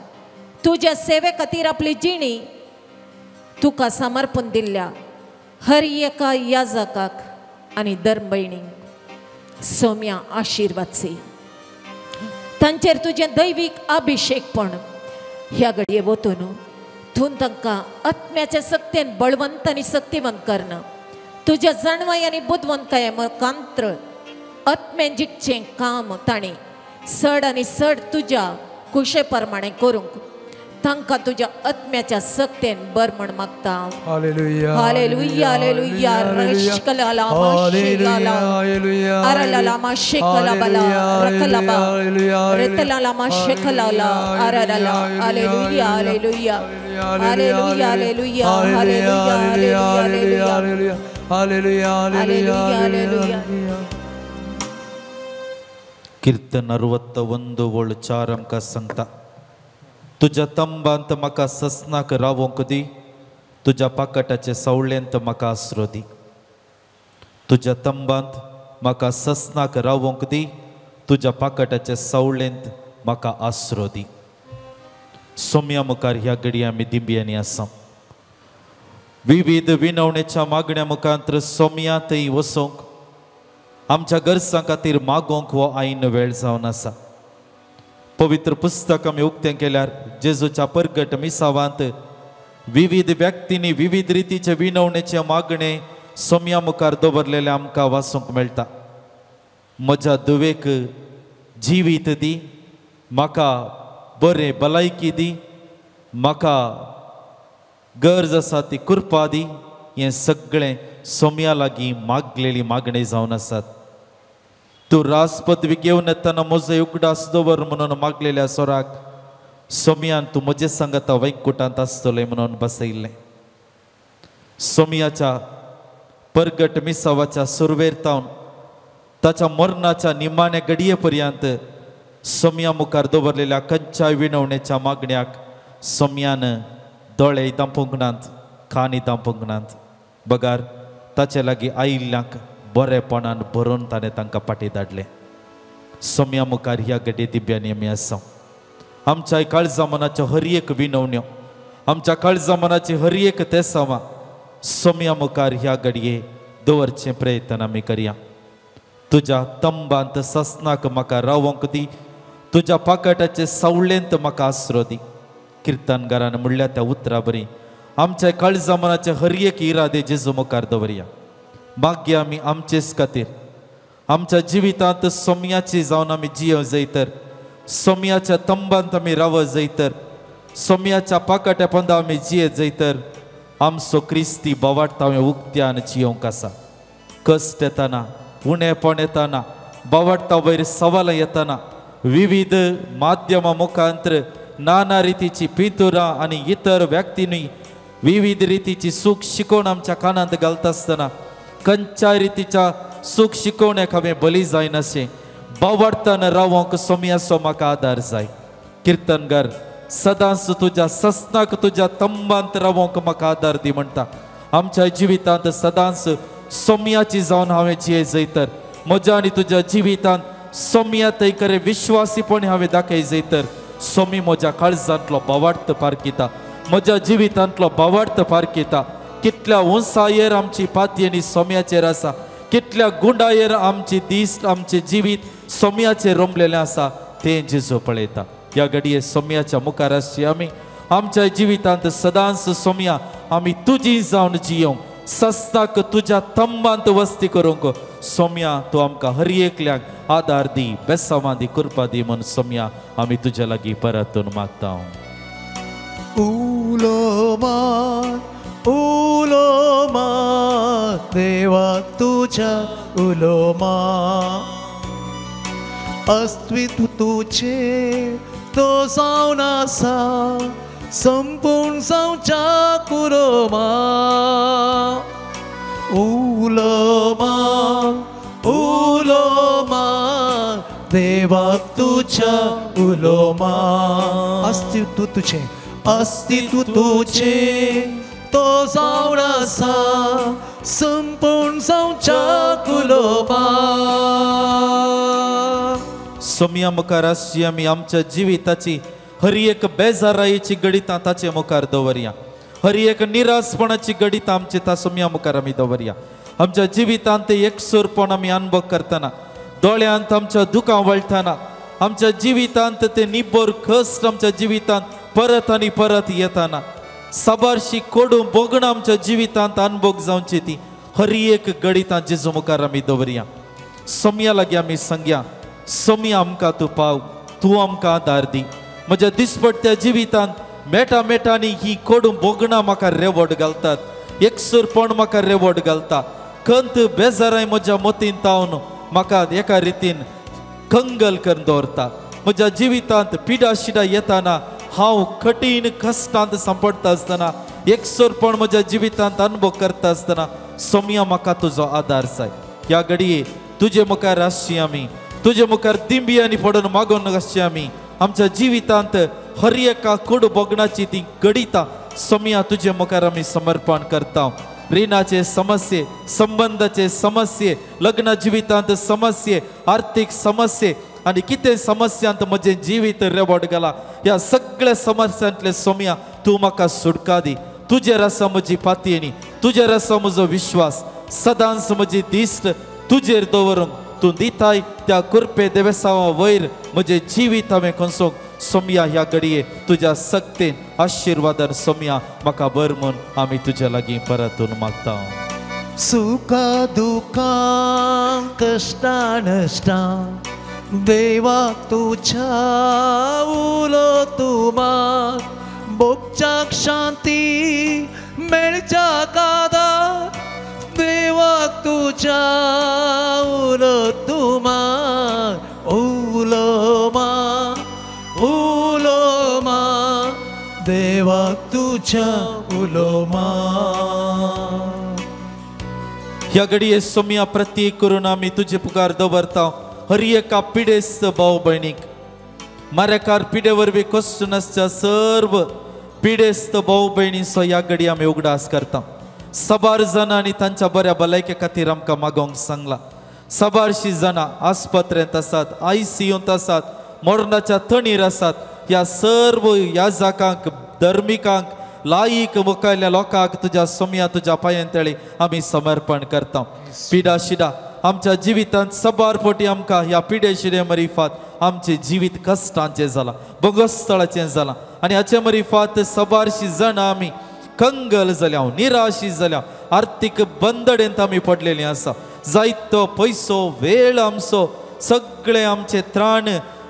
तुज्या सेवे खातीर आपली जिणी तुका समर्पण दिल्ल्या हर एका याजकाक आनी धर्म भयणींक सोम्या आशिर्वाद सी. तांचेर तुजें दैवीक अभिषेकपण ह्या घडये वतून तूं तांकां आत्म्याच्या सक्तेन बळवंत आनी शक्तिवंत करन. तुज्या जाणवाय आनी बुद्धवंतकाये मुखांत्र आत्म्यान जिखचें काम ताणी सड आनी सड तुज्या कुशे प्रमाणे करूंक तांकां तुज्या आत्म्याच्या सक्तेन बर म्हण मागता. हालेलुया हालेलुया हालेलुया रशकलाला माशेलाला अरलाला माशेकला बला रकलाबा रेतलाला माशेकलाला अरलाला. Hallelujah hallelujah hallelujah hallelujah hallelujah hallelujah hallelujah hallelujah. कीर्तन 61:4 आमकां सांगता, तुज्या तंबांत म्हाका ससनाक रावोंक दी, तुज्या पाकटाचे सवळेंत म्हाका आसरो दी. तुज्या तंबांत म्हाका ससनाक रावोंक दी, तुज्या पाकटाचे सवळेंत म्हाका आसरो दी. सोम्या मुखार ह्या घडये आमी दिंब्यांनी आसा. विविध विनवणेच्या मागण्या मुखांतर सोम्या थंय वचोंक आमच्या गरजां खातीर मागोंक हो आईन वेळ जावन आसा. पवित्र पुस्तक आमी उक्तें केल्यार जेजूच्या परगट मिसावांत विविध व्यक्तींनी विविध रितीचे विनवणेचे मागणे सोम्या मुखार दवरलेले आमकां वाचूंक मेळटा. म्हज्या दुवेक जिवीत दी, म्हाका बरें भलायकी दी, म्हाका गरज आसा ती कृपा दी, हें सगळें सोम्या लागीं मागलेली मागणी जावन आसात. तूं राजपदवी घेवन येतना म्हजो उगडास दवर म्हणून मागलेल्या सोराक सोम्यान तूं म्हजे सांगता वैकुंठांत आसतलें म्हणून बसयल्लें. सोम्याच्या परगट मिसावाच्या सुरवेर तावन ताच्या मरणाच्या निमाण्या घडये पर्यंत सोम्या मुखार दवरलेल्या खंयच्याय विनवणेच्या मागण्याक सोम्यान दोळे दांपूंक नात, कानी दांपूंक नात. बगार ताचे लागीं आयिल्ल्यांक बरेपणान भरून ताणें तांकां फाटीं धाडलें. सोम्या मुखार ह्या घडये दिव्यांनी आमी आसा. आमच्या काळजा मनाच्यो हर एक विनवण्यो, आमच्या काळजा मनाची हर एक तेसावां सोम्या मुखार ह्या घडये दवरचें प्रयत्न आमी करया. तुज्या तंबांत ससनाक म्हाका रावोंक दी, तुज्या पाकटाचे सावळेंत म्हाका आसरो दी. किर्तनगारान म्हणल्या त्या उतरा बरी आमच्या काळजा मनाचे हर एक इरादे जेजू मुखार दवरया. मागया आमी आमचेच खातीर आमच्या जिवितांत सोम्याची जावन आमी जियो जैतर, सोम्याच्या तंबांत आमी राव जैतर, सोम्याच्या पाकट्या पंदा आमी जिये जैतर आमचो क्रिस्ती बोवाडतावे उक्त्यान जियोंक आसा. कश्ट येताना, उणेपण येताना, बोवाडता वयर सवाल येताना, विविध माध्यमां मुखांतर नाना रितीची पितुरां आनी इतर व्यक्तींनी विविध रितीची सूख शिकोवन आमच्या कानांत घालता आसतना खंयच्याय रितीच्या सूख शिकोवण्याक हांवें बली जायनाशें बोवाडताना रावोंक सोम्याचो म्हाका आदार जाय. किर्तनगार सदांच तुज्या ससनाक तुज्या तंबांत रावोंक म्हाका आदार दी म्हणटा. आमच्या जिवितांत सदांच सोम्याची जावन हांवें जिये जैतर, म्हज्या आनी तुज्या जिवितांत सोम्या थंयकरे विश्वासीपण हांवें दाखय जैतर सोमी म्हज्या काळजांतलो बोवाडतो पारकिता, म्हज्या जिवितांतलो बोवाडतो पारकिता. कितल्या उंचायेर आमची पातयेनी सोम्याचेर आसा, कितल्या गुंडायेर आमची दीस आमचे जिवीत सोम्याचेर रोमलेलें आसा तें जेजू पळयता. ह्या घडये सोम्याच्या मुखार आसची आमी आमच्या जिवितांत सदांच सोम्या आमी तुजी जावन जियोंक, सस्ताक तुज्या तंबांत वस्ती करूंक सोम्या तूं आमकां हर एकल्यांक आदार दी, बेसावां दी, कृपा दी म्हूण सोम्या आमी तुज्या लागीं परतून मागता. उलोमा देवा तुझ्या उलोमा अस्तित्व तुझे तो जावन आसा संपूर्ण जावच्या कुरोमा. उलोमा उलोमा देवा तुझ्या उलोमा अस्तित्व तुझे तो जावन आसा संपूर्ण जावच्या कुलोमा. सोम्या मुखार आसची आमी आमच्या जिविताची हर एक बेजारायेची गडितां ताचे मुखार दवरया, हर एक निरासपणाची गडितां आमची ता सोम्या मुखार आमी दवरया. आमच्या जिवितांत एकसूरपण आमी अनुभव करतना, दोळ्यांत आमच्या दुखां वळटाना, आमच्या जिवितांत ते निब्बर कश्ट आमच्या जिवितांत परत आनी परत येताना साबारशी कोडूं बोगणां आमच्या जिवितांत अनुभव जावची ती हर एक गडितां जेजू मुखार आमी दवरया. सोम्या लागीं आमी सांगया, सोम्या आमकां तूं पाव, तूं आमकां आदार दी. म्हज्या दिसपट्ट्या जिवितांत मेटा मेटांनी ही कोडूं बोगणां म्हाका रेवड घालतात, एकसूरपण म्हाका रेवड घालता, खंत बेजाराय म्हज्या मतीन तावन म्हाका एका रितीन कंगल करून दवरता. म्हज्या जिवितांत पिडा शिडा येताना हांव कठीण कश्टांत सांपडटा आसतना, एकसूरपण म्हज्या जिवितांत अनुभव करता आसतना सोम्या म्हाका तुजो आदार जाय. ह्या घडये तुजे मुखार आसची आमी, तुजे मुखार दिंबियांनी पडून मागून आसची आमी आमच्या जिवितांत हर एका कूड बोगणाची ती गडिता सोम्या तुजे मुखार आमी समर्पण करता. रिणाचे समस्ये, संबंधाचे समस्ये, लग्न जिवितांत समस्ये, आर्थीक समस्ये आनी कितें समस्यांत म्हजें जिवीत रेवड गेला, ह्या सगळ्या समस्यांतले सोम्या तूं म्हाका सुटका दी, तुजेर आसा म्हजी पातयेणी, तुजेर आसा म्हजो विश्वास, सदांच म्हजी दिश्ट तुजेर दवरूंक तूं दिताय त्या कुरपे देवेसावा वयर म्हजें जिवीत हांवें कसोंक. सोम्या ह्या घडये तुज्या सक्तेन आशिर्वादान सोम्या म्हाका बर म्हूण आमी तुज्या लागीं परतून मागता. सुखा दुखां कष्टा नष्टा देवा तुझ्या उलो तुमाक बोगच्याक शांती मेळच्या कादार देवाक तुझ्या उलो तुमाक उलोमा देवाक तुझ्या उलोमा. ह्या घडये सोम्या प्रत्येक करून आमी तुजे पुकार दवरता. हर एका पिडेस्त भाव भयणीक मारेकार पिडे वरवीं कश्ट नासच्या सर्व पिडेस्त भाव भयणीचो ह्या घडी आमी उगडास करता. सबार जाणां आनी तांच्या बऱ्या भलायके खातीर आमकां मागोंक सांगला. सबारशीं जाणां आस्पत्रेंत आसात, ICUंत आसात, मरणाच्या थंडीर आसात. ह्या सर्व याजकांक धर्मिकांक लायक मुखायल्या लोकांक तुज्या सोम्या तुज्या पांयांतळी आमी समर्पण करता. पिडा शिडा आमच्या जिवितांत सबार फावटी आमकां ह्या पिडे शिडे मरिफात आमचें जिवीत कश्टांचें जालां, भोगस्थळाचें जालां आनी हाचे मरिफात सबारशीं जाणां आमी कंगल जाल्या, निराशी जाल्या, आर्थीक बंदडेंत आमी पडलेलीं आसा. जायतो पयसो वेळ आमचो सगळे आमचे त्राण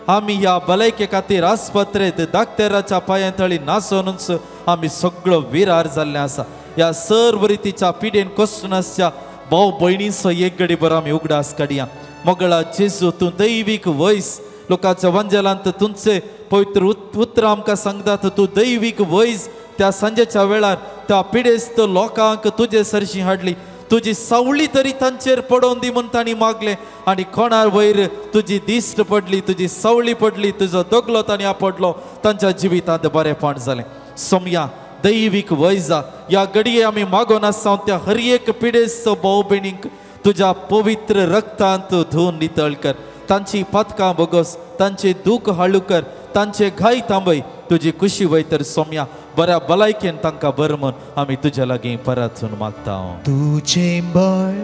आमी ह्या भलायके खातीर आस्पत्रेंत दाक्तेराच्या पांयांतळी नासोनूच आमी सगळो विरार जाल्ले आसा. ह्या सर्व रितीच्या पिडेन कश्ट नासच्या भाव भयणीचो एक घडी भर आमी उगडास काडया. मोगळा जेजू तूं दैवीक वयस, लोकांच्या वंजलांत तुमचे पवित्र उतर आमकां सांगतात तूं दैवीक वयस त्या सांजेच्या वेळार त्या पिडेस्त लोकांक तुजे सरशी हाडली. तुजी सावळी तरी तांचेर पडोवन दी म्हूण तांणी मागलें आनी कोणार वयर तुजी दिश्ट पडली, तुजी सावळी पडली, तुजो दोगलो तांणी आपडलो, तांच्या जिवितांत बरेंपण जालें. सोम्या दैवीक वयजा ह्या घडये आमी मागोन आसा त्या हर एक पिडेस्त भाव भयणीक तुज्या पवित्र रक्तांत धुवन नितळ कर. तांची पातकां बोगोस, तांचे दूख हाळू कर, तांचे घाय थांबय. तुजी खुशी वय तर सोम्या बऱ्या भलायकेन तांकां बर म्हूण आमी तुज्या लागीं परतून मागता. तुजें बळ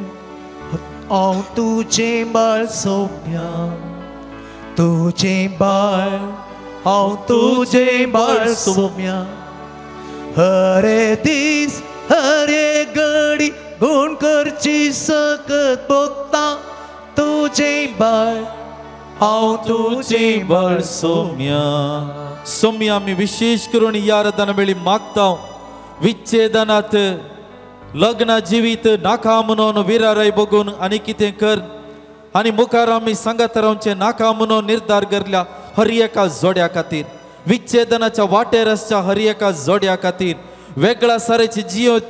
हांव तुजें बळ सोम्या, तुजें बळ हांव तुजें बळ सोम्या. हरे दीस हरे घडी गुण करची सकत भोगता. तुजें बळ हांव तुजें बळ सोम्या. सोम्या आमी विशेष करून ह्या आराधना वेळी मागता विच्छेदनात लग्न जिवीत नाका म्हणून विराराय बघून आनी कितें कर आनी मुखार आमी सांगत रावचे नाका म्हणून निर्धार करल्या हर एका जोड्या खातीर, विच्छेदनाच्या वाटेर आसच्या हर एका जोड्या खातीर, वेगळ्या सारेचे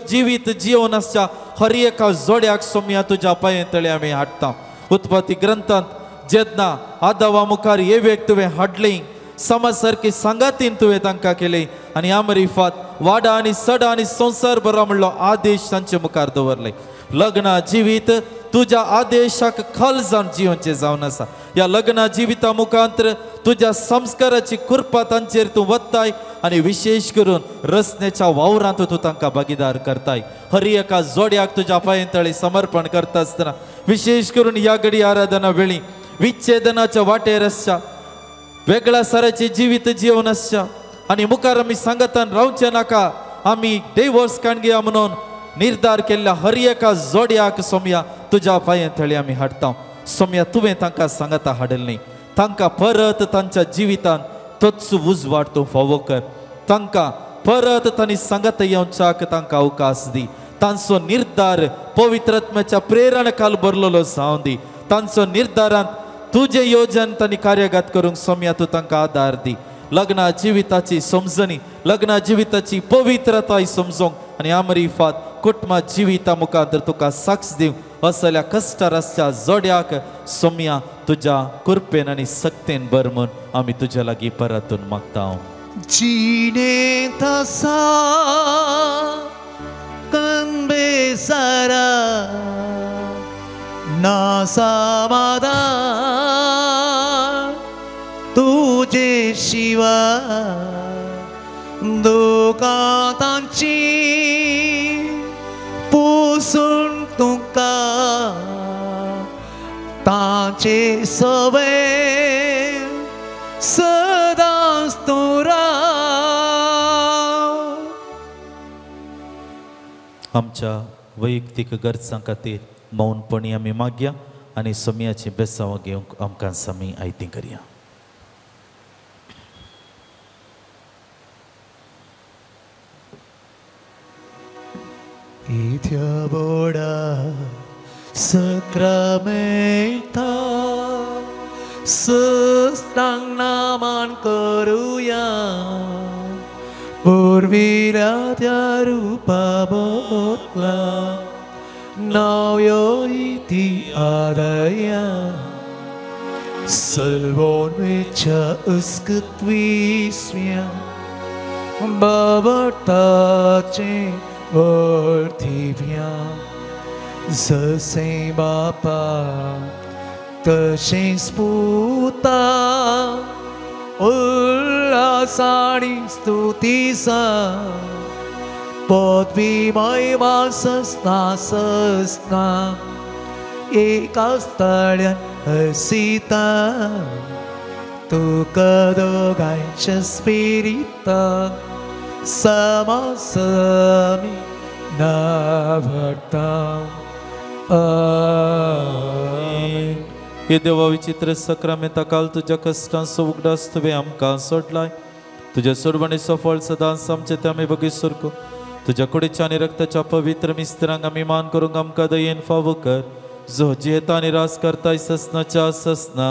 जिवीत जियोन आसच्या हर एका जोड्याक सोम्या तुज्या पांयांतळी आमी हाडटा. उत्पत्ती ग्रंथांत जेन्ना आदावा मुखार येवेक तुवें हाडली, समाज सारकी सांगातीन तुवें तांकां केली आनी आमरिफात वाडा आनी सडा आनी संसार बरा म्हणलो आदेश तांचे मुखार दवरले. लग्न जिवीत तुज्या आदेशाक खाल जावन जिवनचें जावन आसा. ह्या लग्न जिविता मुखांतर तुज्या संस्काराची कृपा तांचेर तूं वत्ताय आनी विशेष करून रचनेच्या वावरांत तूं तांकां भागीदार करताय. हर एका जोड्याक तुज्या पांयांतळी समर्पण करता आसतना विशेष करून ह्या घडी आराधना वेळी विच्छेदनाच्या वाटेर आसच्या वेगळ्या साराचे जिवीत जिवन आसच्या आनी मुखार आमी सांगतान रावचे नाका, आमी डिवोर्स काणग्या म्हणून निर्धार केल्ल्या हर एका जोड्याक सोम्या तुज्या पांयांतळी आमी हाडटा. सोम्या तुवें तांकां सांगता हाडली, तांकां परत तांच्या जिवितांत तोच उजवाड तूं फावो कर. तांकां परत तांणी सांगता येवच्याक तांकां अवकाश दी. तांचो निर्धार पवित्रात्म्याच्या प्रेरण काल भरलेलो जावं दी. तांचो निर्धारांत तुजें योजन तांणी कार्यगत करूंक सोम्या तूं तांकां आदार दी. लग्ना जिविताची समजणी, लग्ना जिविताची पवित्रताय समजोंक आनी आमरिफात कुटुंबा जिविता मुखार तुका साक्ष दिवंक असल्या कश्टाराच्या जोड्याक सोम्या तुज्या कृपेन आनी सक्तेन बर म्हूण आमी तुज्या लागीं परतून मागता. जीने तसा कनबे सारा ना समाधान तुझे शिवा दुखांतांची तुका ताचे सवे सदांच तुरा आमच्या वैयक्तीक गरजां खातीर मौनपणी आमी मागया आनी समयाची बेसांवां घेवंक आमकां समी आयती करया. Itia boda sakramenta sestang naman keruya Purvira rupa botla Nauyo iti adaya Salvon mecha uskutwismya Babartace Ortivya Zase Bapa Tășin sputa Ulasani stutisa Potvi mai masasna sasna Ekastalian hăsita Tu cădogai ce spirita Samasami Navaktam Amen. हे देवा विचित्र सक्रमेंता काल तुझ्या कष्टांचो उगडास तुवें आमकां सोडलाय तुझ्या सोडवणेचो फळ सदांच आमचे ते आमी बगीसरको तुझ्या कुडीच्या आनी रक्ताच्या पवित्र मिस्त्रांक आमी मान करूंक आमकां दयेन फावो कर जो जियेता आनी रास करताय ससनाच्या ससना